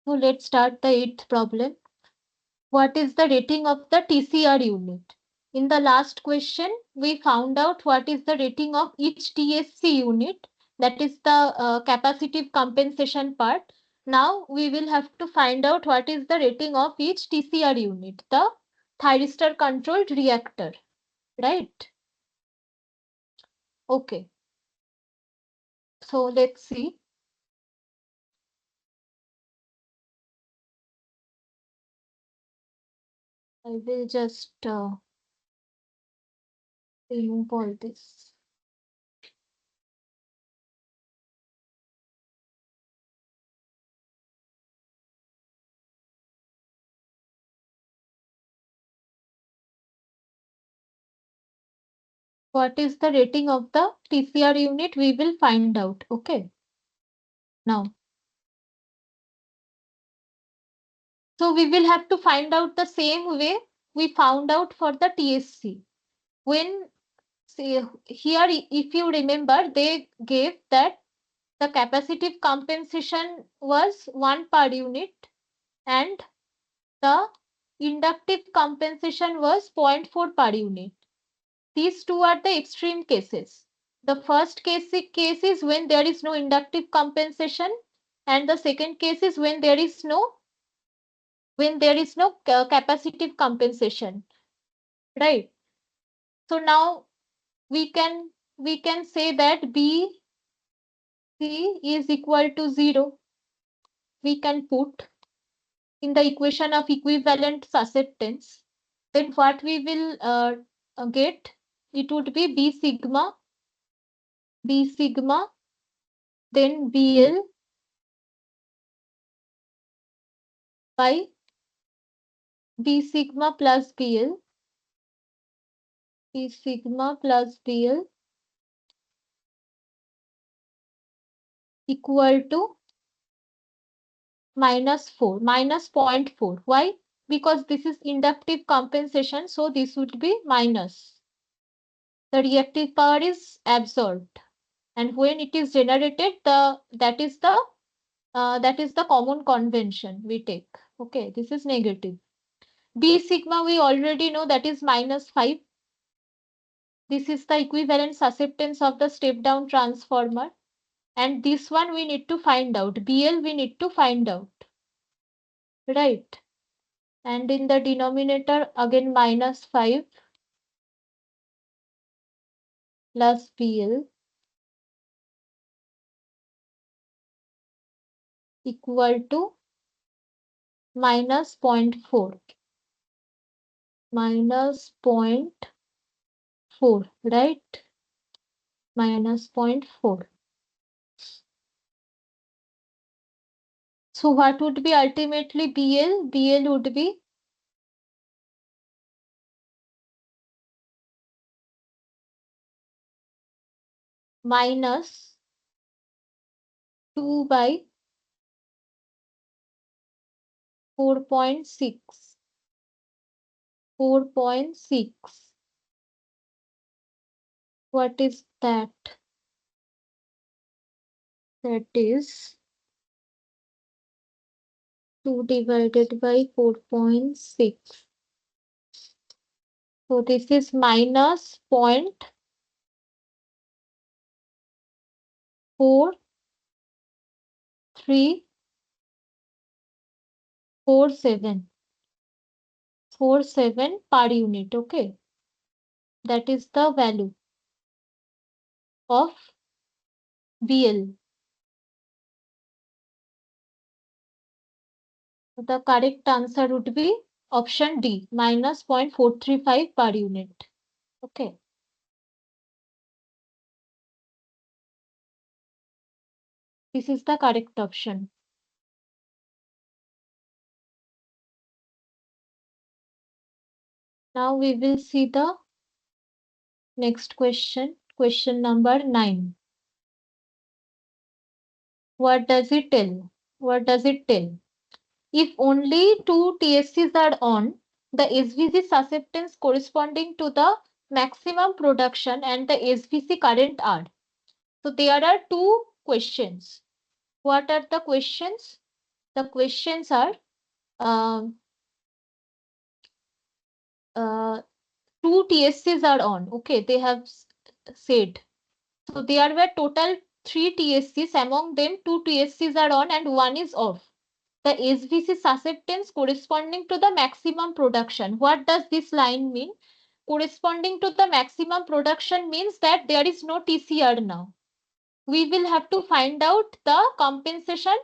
So let's start the eighth problem. What is the rating of the TCR unit? In the last question, we found out what is the rating of each TSC unit, that is the capacitive compensation part. Now we will have to find out what is the rating of each TCR unit, the thyristor controlled reactor, right? Okay, so let's see. I will just remove all this. What is the rating of the TCR unit? We will find out. Okay. Now, so we will have to find out the same way we found out for the TSC. When say, here, if you remember, they gave that the capacitive compensation was 1 per unit and the inductive compensation was 0.4 per unit. These two are the extreme cases. The first case is when there is no inductive compensation, and the second case is when there is no capacitive compensation, right? So now we can say that B C is equal to 0. We can put in the equation of equivalent susceptance. Then what we will get, it would be B sigma, then BL by B sigma plus BL, B sigma plus BL equal to -4, minus 0.4. Why? Because this is inductive compensation, so this would be minus. The reactive power is absorbed, and when it is generated, that is the common convention we take. Okay, this is negative. B sigma we already know, that is -5. This is the equivalent susceptance of the step down transformer. And this one we need to find out. BL we need to find out. Right. And in the denominator again -5 plus BL equal to minus 0.4. Minus 0.4, right? Minus 0.4. So what would be ultimately BL? BL would be minus 2 by 4.6. 4.6. What is that? That is 2 divided by 4.6. So this is minus 0.4347. 47 per unit. Okay. That is the value of BL. The correct answer would be option D, minus 0.435 per unit. Okay. This is the correct option. Now we will see the next question. Question number 9. What does it tell? What does it tell? If only two TSCs are on, the SVC susceptance corresponding to the maximum production and the SVC current are. So there are two questions. What are the questions? The questions are um, two TSCs are on. Okay, they have said. So there were total three TSCs. Among them, two TSCs are on and one is off. The SVC susceptance corresponding to the maximum production. What does this line mean? Corresponding to the maximum production means that there is no TCR now. We will have to find out the compensation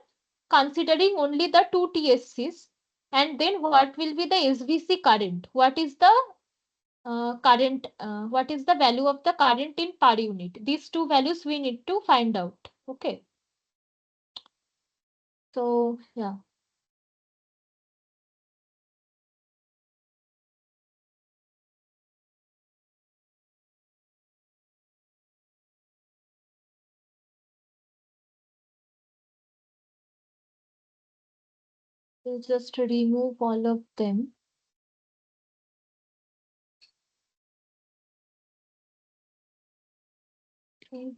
considering only the two TSCs, and then what will be the SVC current? What is the current? What is the value of the current in per unit? These two values we need to find out. Okay. So yeah. We'll just remove all of them. Okay.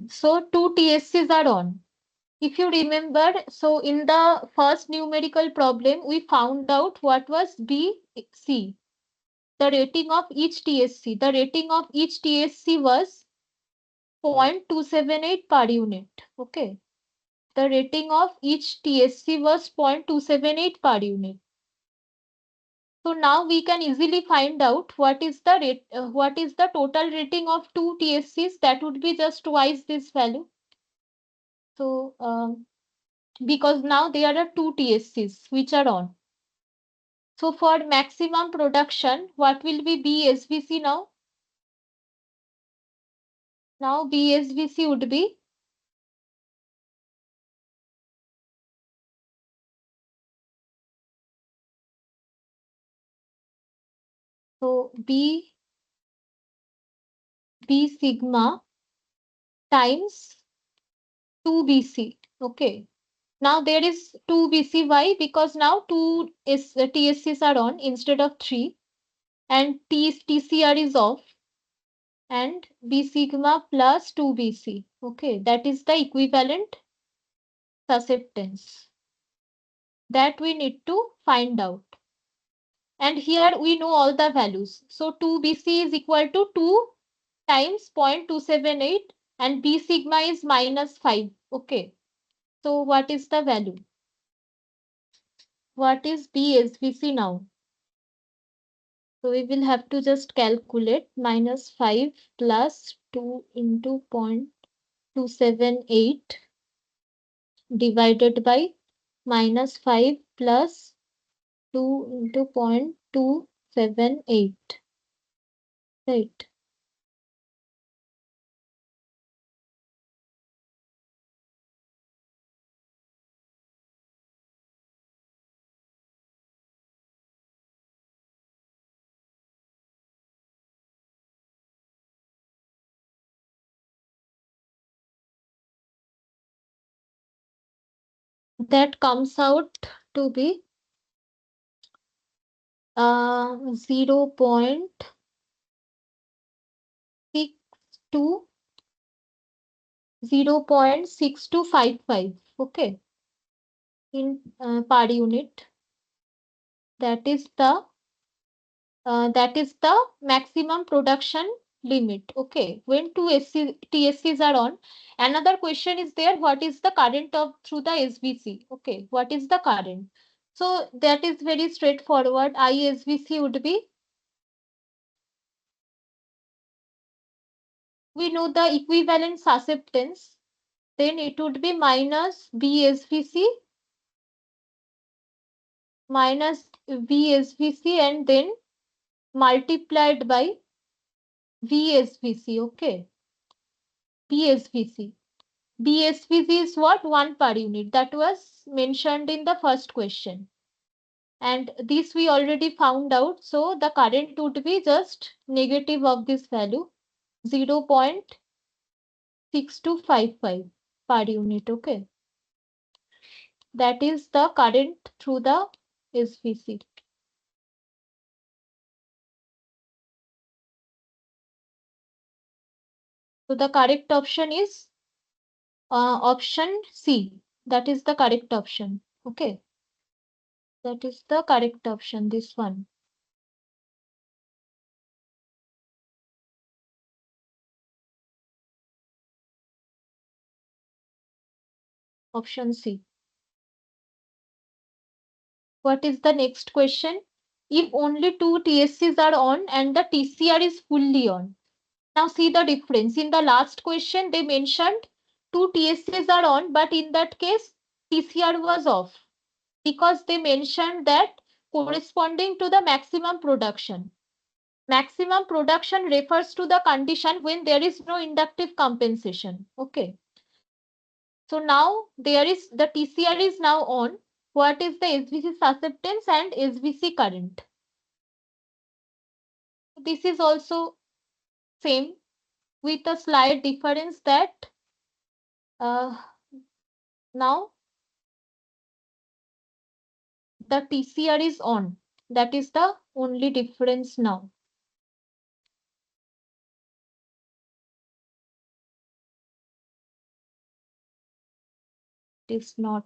So two TSCs are on. If you remember, so in the first numerical problem, we found out what was BC, the rating of each TSC. The rating of each TSC was 0.278 per unit. Okay. The rating of each TSC was 0.278 per unit. So now we can easily find out what is the rate, what is the total rating of two TSCs. That would be just twice this value. So because now there are two TSCs which are on. So for maximum production, what will be BSVC now? Now BSVC would be so B sigma times 2BC. Okay. Now there is 2BC. Why? Because now two TSCs are on instead of three, and TCR is off, and B sigma plus 2BC. Okay. That is the equivalent susceptance that we need to find out. And here we know all the values. So 2BC is equal to 2 times 0.278 and B sigma is -5. Okay. So what is the value? What is BSVC now? So we will have to just calculate -5 plus 2 into 0.278 divided by -5 plus 2 into 0.278. Right. That comes out to be 0.62 0.6255. Okay, in per unit. That is the maximum production limit. Okay, when two TSCs are on. Another question is there: what is the current of through the SVC? Okay, what is the current? So that is very straightforward. ISVC would be, we know the equivalent susceptance, then it would be minus BSVC minus VSVC and then multiplied by VSVC. Okay, BSVC. BSVC is what? 1 per unit. That was mentioned in the first question. And this we already found out. So the current would be just negative of this value, 0.6255 per unit. Okay. That is the current through the SVC. So the correct option is option C. That is the correct option. Okay. That is the correct option, this one. Option C. What is the next question? If only two TSCs are on and the TCR is fully on. Now see the difference. In the last question, they mentioned two TSCs are on, but in that case, TCR was off because they mentioned that corresponding to the maximum production. Maximum production refers to the condition when there is no inductive compensation. Okay. So now there is the TCR is now on. What is the SVC susceptance and SVC current? This is also same with a slight difference that now the TCR is on. That is the only difference now. It is not.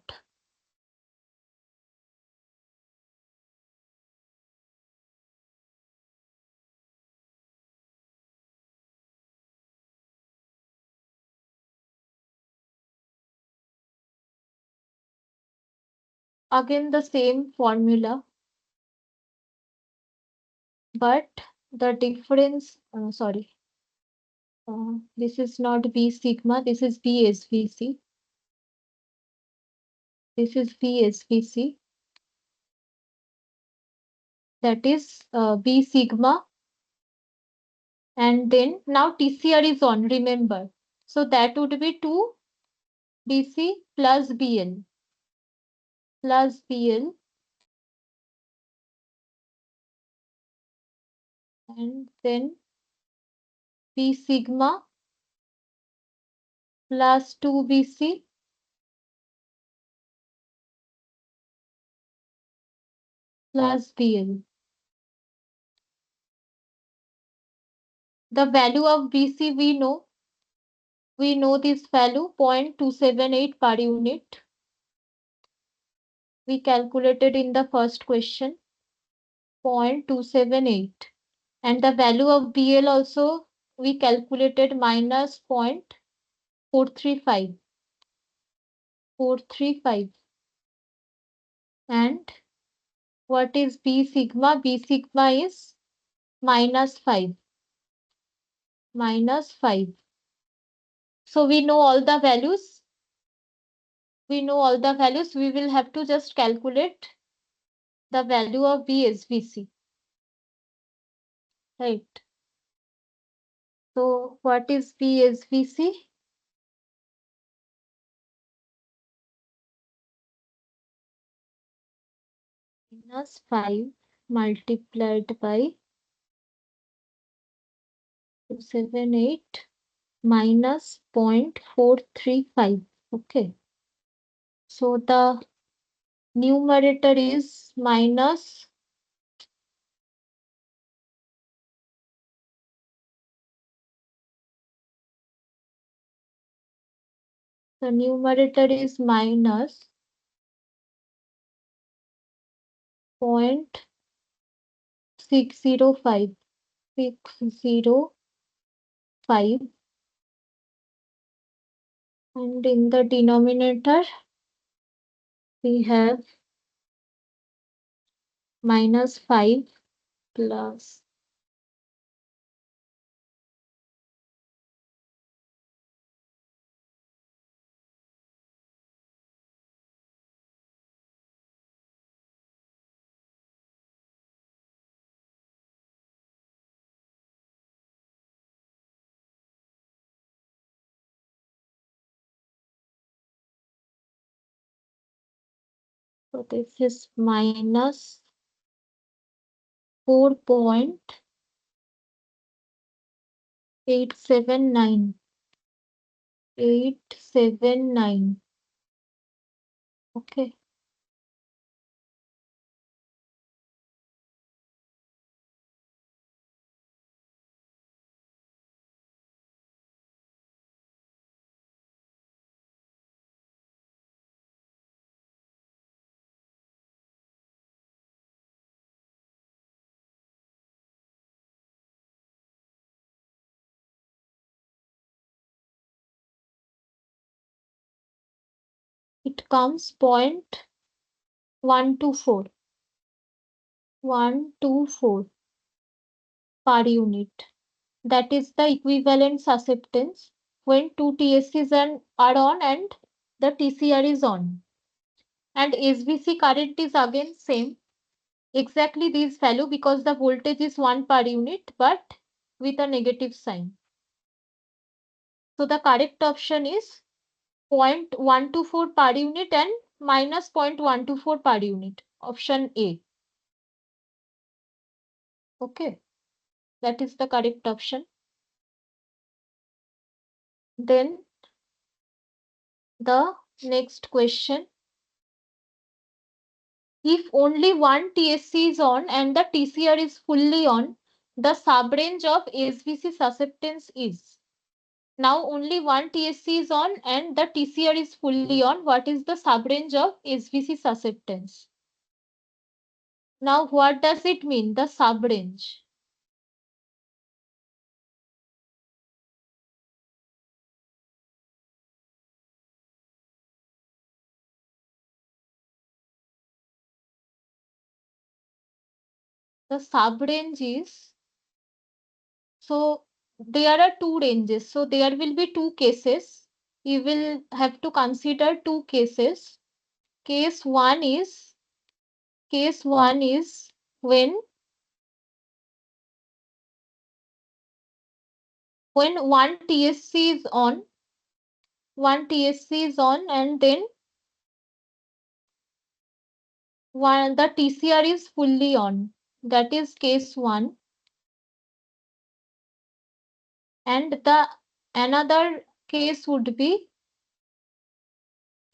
Again the same formula, but the difference, this is not B sigma, this is BSVC. This is BSVC. That is B sigma. And then now TCR is on, remember. So that would be 2 BC plus BL and then B sigma plus 2 BC plus BL. The value of BC we know. We know this value 0.278 per unit. We calculated in the first question 0.278. And the value of BL also we calculated minus 0.435. And what is B sigma? B sigma is minus 5. So we know all the values. We will have to just calculate the value of BSVC. Right. So what is BSVC? Minus 5 multiplied by 278 minus 0.435. Okay. So the numerator is minus minus 0.605. And in the denominator we have minus 5 plus so this is minus 4.879. Okay. it comes 0.124 per unit. That is the equivalent susceptance when two TSCs are on and the TCR is on. And SVC current is again same, exactly this value because the voltage is 1 per unit but with a negative sign. So the correct option is 0.124 per unit and minus 0.124 per unit. Option A. Okay, that is the correct option. Then the next question. If only one TSC is on and the TCR is fully on, the subrange of SVC susceptance is. Now only one TSC is on and the TCR is fully on. What is the subrange of SVC susceptance? Now what does it mean, the subrange? The subrange is, so there are two ranges. So there will be two cases. You will have to consider two cases. Case one is when one TSC is on, and then the TCR is fully on. That is case one. And the another case would be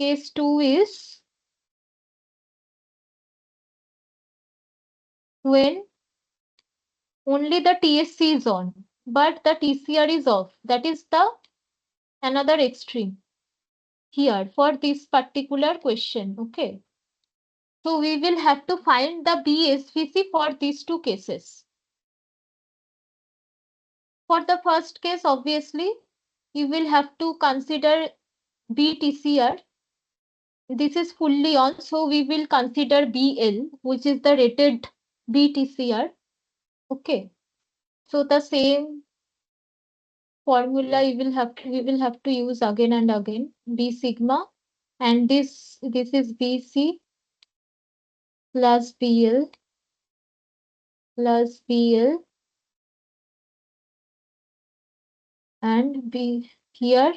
case two is when only the TSC is on, but the TCR is off. That is the another extreme here for this particular question. Okay. So we will have to find the BSVC for these two cases. For the first case, obviously, you will have to consider BTCR. This is fully on, so we will consider BL, which is the rated BTCR. Okay. So the same formula we will have to use again and again. B sigma, and this is BC plus BL and B here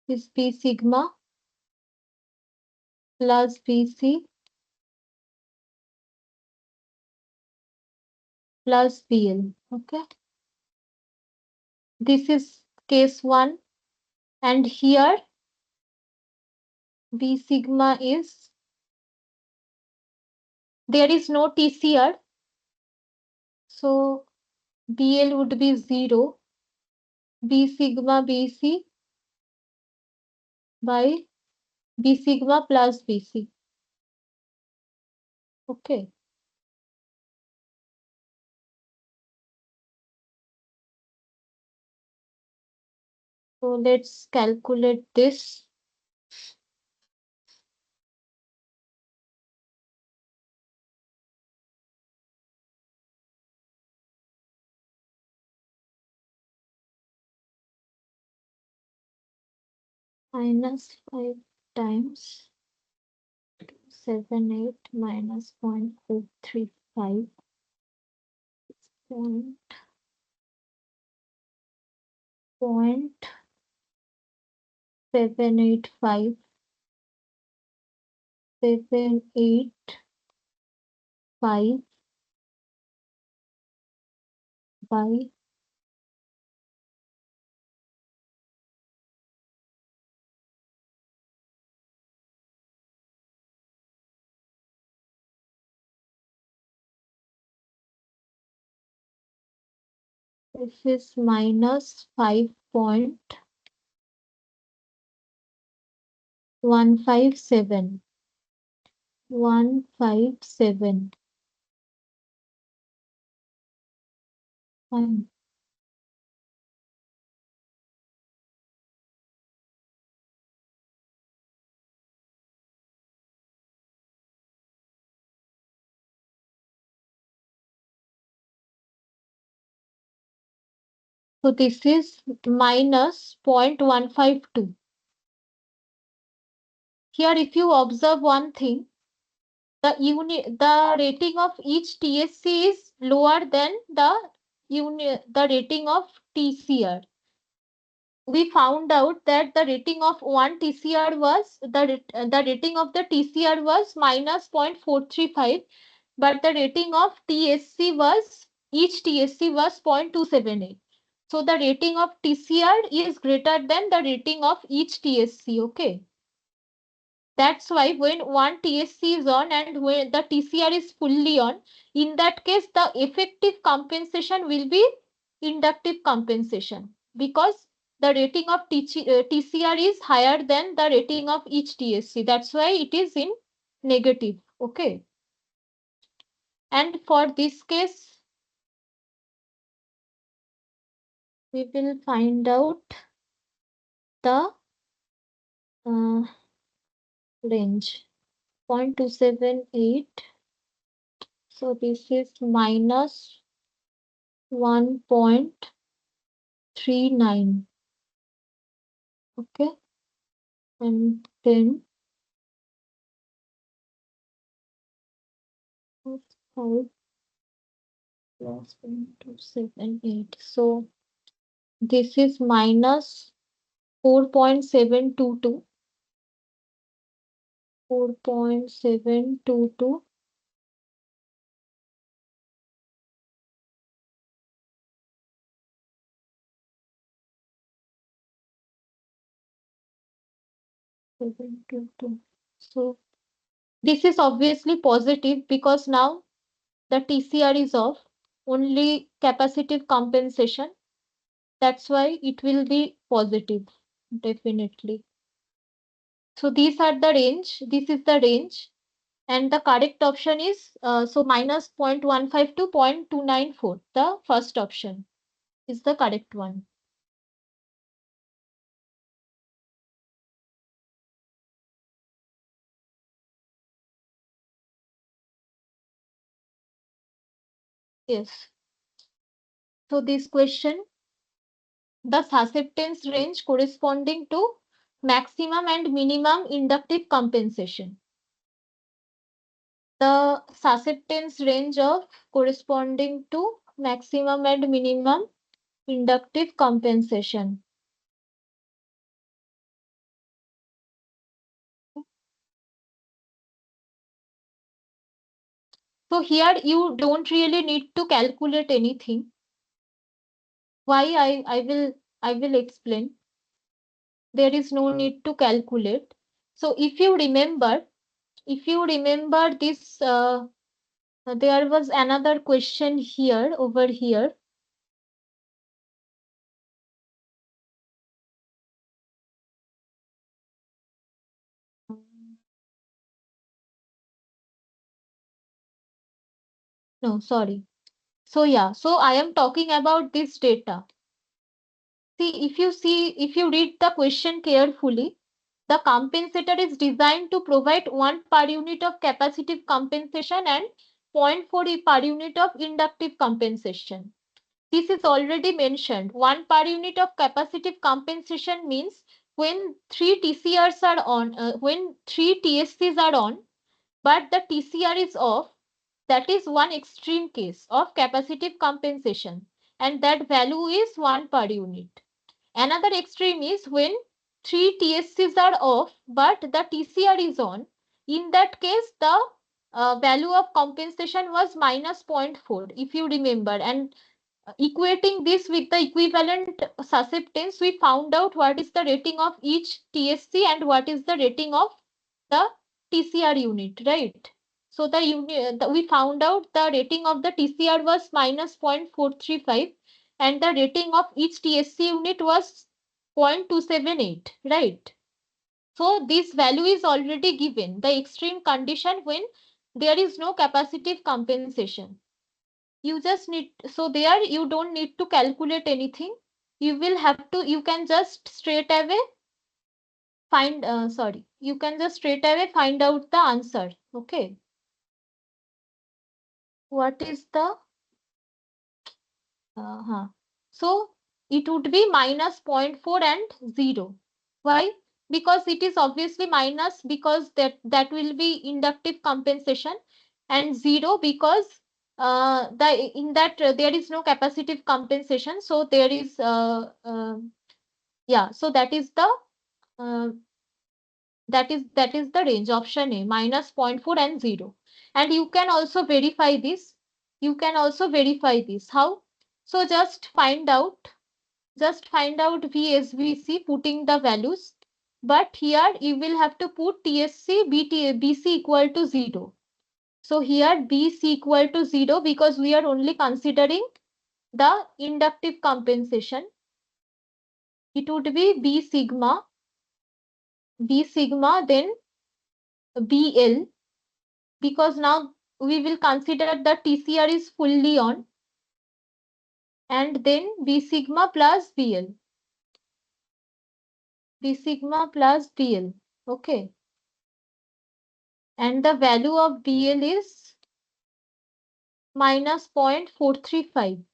is B sigma plus BC plus BL. Okay. This is case one, and here B sigma is, there is no TCR, so BL would be 0. B sigma BC by B sigma plus BC. Okay. So let's calculate this. Minus 5 times 78 minus 0.435 0.785 by this is minus 5.157. Fine. So this is minus 0.152. Here, if you observe one thing, the rating of each TSC is lower than the rating of TCR. We found out that the rating of one TCR was the rating of the TCR was minus 0.435, but the rating of each TSC was 0.278. So the rating of TCR is greater than the rating of each TSC. Okay. That's why when one TSC is on and when the TCR is fully on, in that case, the effective compensation will be inductive compensation, because the rating of TCR is higher than the rating of each TSC. That's why it is in negative. Okay. And for this case, we will find out the uh, range 0.278. So this is minus 1.39. Okay. And then 5 plus 0.278. So this is minus 4.722. 4.722. So this is obviously positive because now the TCR is off, only capacitive compensation. That's why it will be positive, definitely. So these are the range. This is the range. And the correct option is so minus 0.152 to 0.294. The first option is the correct one. Yes. So this question, the susceptance range corresponding to maximum and minimum inductive compensation. The susceptance range of corresponding to maximum and minimum inductive compensation. So here you don't really need to calculate anything. Why I will explain. There is no need to calculate. So if you remember this, there was another question here over here. No, sorry. So yeah, so I am talking about this data. If you read the question carefully, the compensator is designed to provide 1 per unit of capacitive compensation and 0.4 per unit of inductive compensation. This is already mentioned. 1 per unit of capacitive compensation means when 3 TCRs are on, when 3 TSCs are on, but the TCR is off, that is one extreme case of capacitive compensation, and that value is 1 per unit. Another extreme is when 3 TSCs are off, but the TCR is on. In that case, the value of compensation was minus 0.4, if you remember. And equating this with the equivalent susceptance, we found out what is the rating of each TSC and what is the rating of the TCR unit, right? So we found out the rating of the TCR was minus 0.435 and the rating of each TSC unit was 0.278, right? So this value is already given, the extreme condition when there is no capacitive compensation. You just need, so there you don't need to calculate anything. You will have to, you can just straight away find, you can just straight away find out the answer. Okay. What is the, huh. So it would be minus 0.4 and 0. Why? Because it is obviously minus, because that will be inductive compensation, and 0 because in that there is no capacitive compensation. So there is yeah, so uh, that is the range. Option A, minus 0.4 and 0. And you can also verify this. You can also verify this. How? So just find out VSBC putting the values. But here you will have to put TSC BC equal to 0. So here BC equal to 0 because we are only considering the inductive compensation. It would be B sigma then BL, because now we will consider the TCR is fully on, and then B sigma plus BL. B sigma plus BL. Okay. And the value of BL is minus 0.435.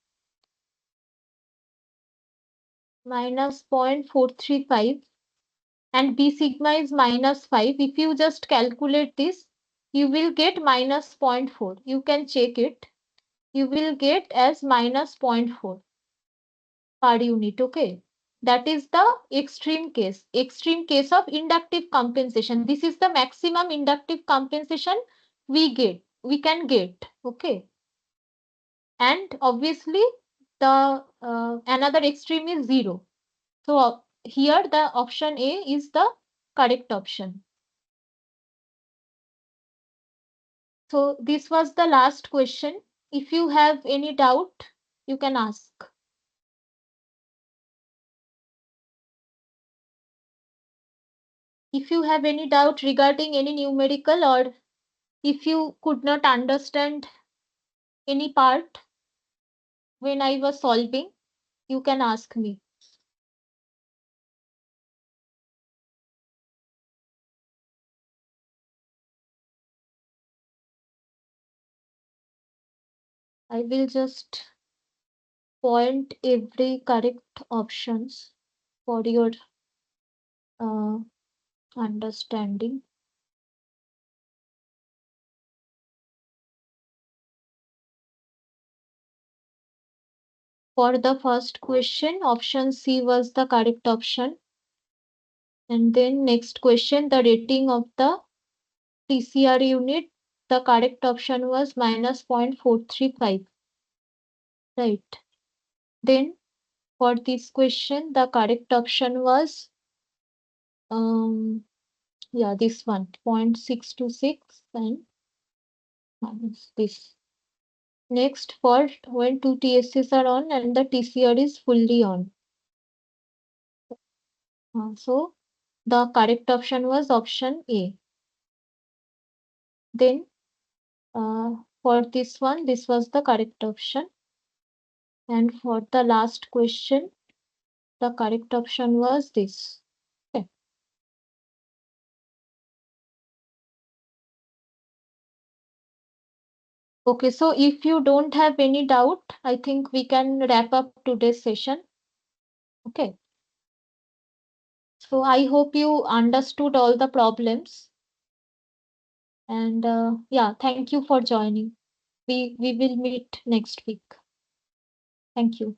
Minus 0.435. And B sigma is minus 5. If you just calculate this, you will get minus 0.4. You can check it. You will get as minus 0.4 per unit. Okay. That is the extreme case of inductive compensation. This is the maximum inductive compensation we can get. Okay. And obviously the another extreme is 0. So here the option A is the correct option. So this was the last question. If you have any doubt, you can ask. If you have any doubt regarding any numerical, or if you could not understand any part when I was solving, you can ask me. I will just point every correct options for your uh, understanding. For the first question, option C was the correct option. And then next question, the rating of the TCR unit, the correct option was minus 0.435. Right. Then for this question, the correct option was this one, 0.626 and minus this. Next, for when two TSCs are on and the TCR is fully on. So the correct option was option A. Then for this one, this was the correct option. And for the last question, the correct option was this. Okay. Okay, so if you don't have any doubt, I think we can wrap up today's session. Okay. So I hope you understood all the problems. And yeah, thank you for joining. We will meet next week. Thank you.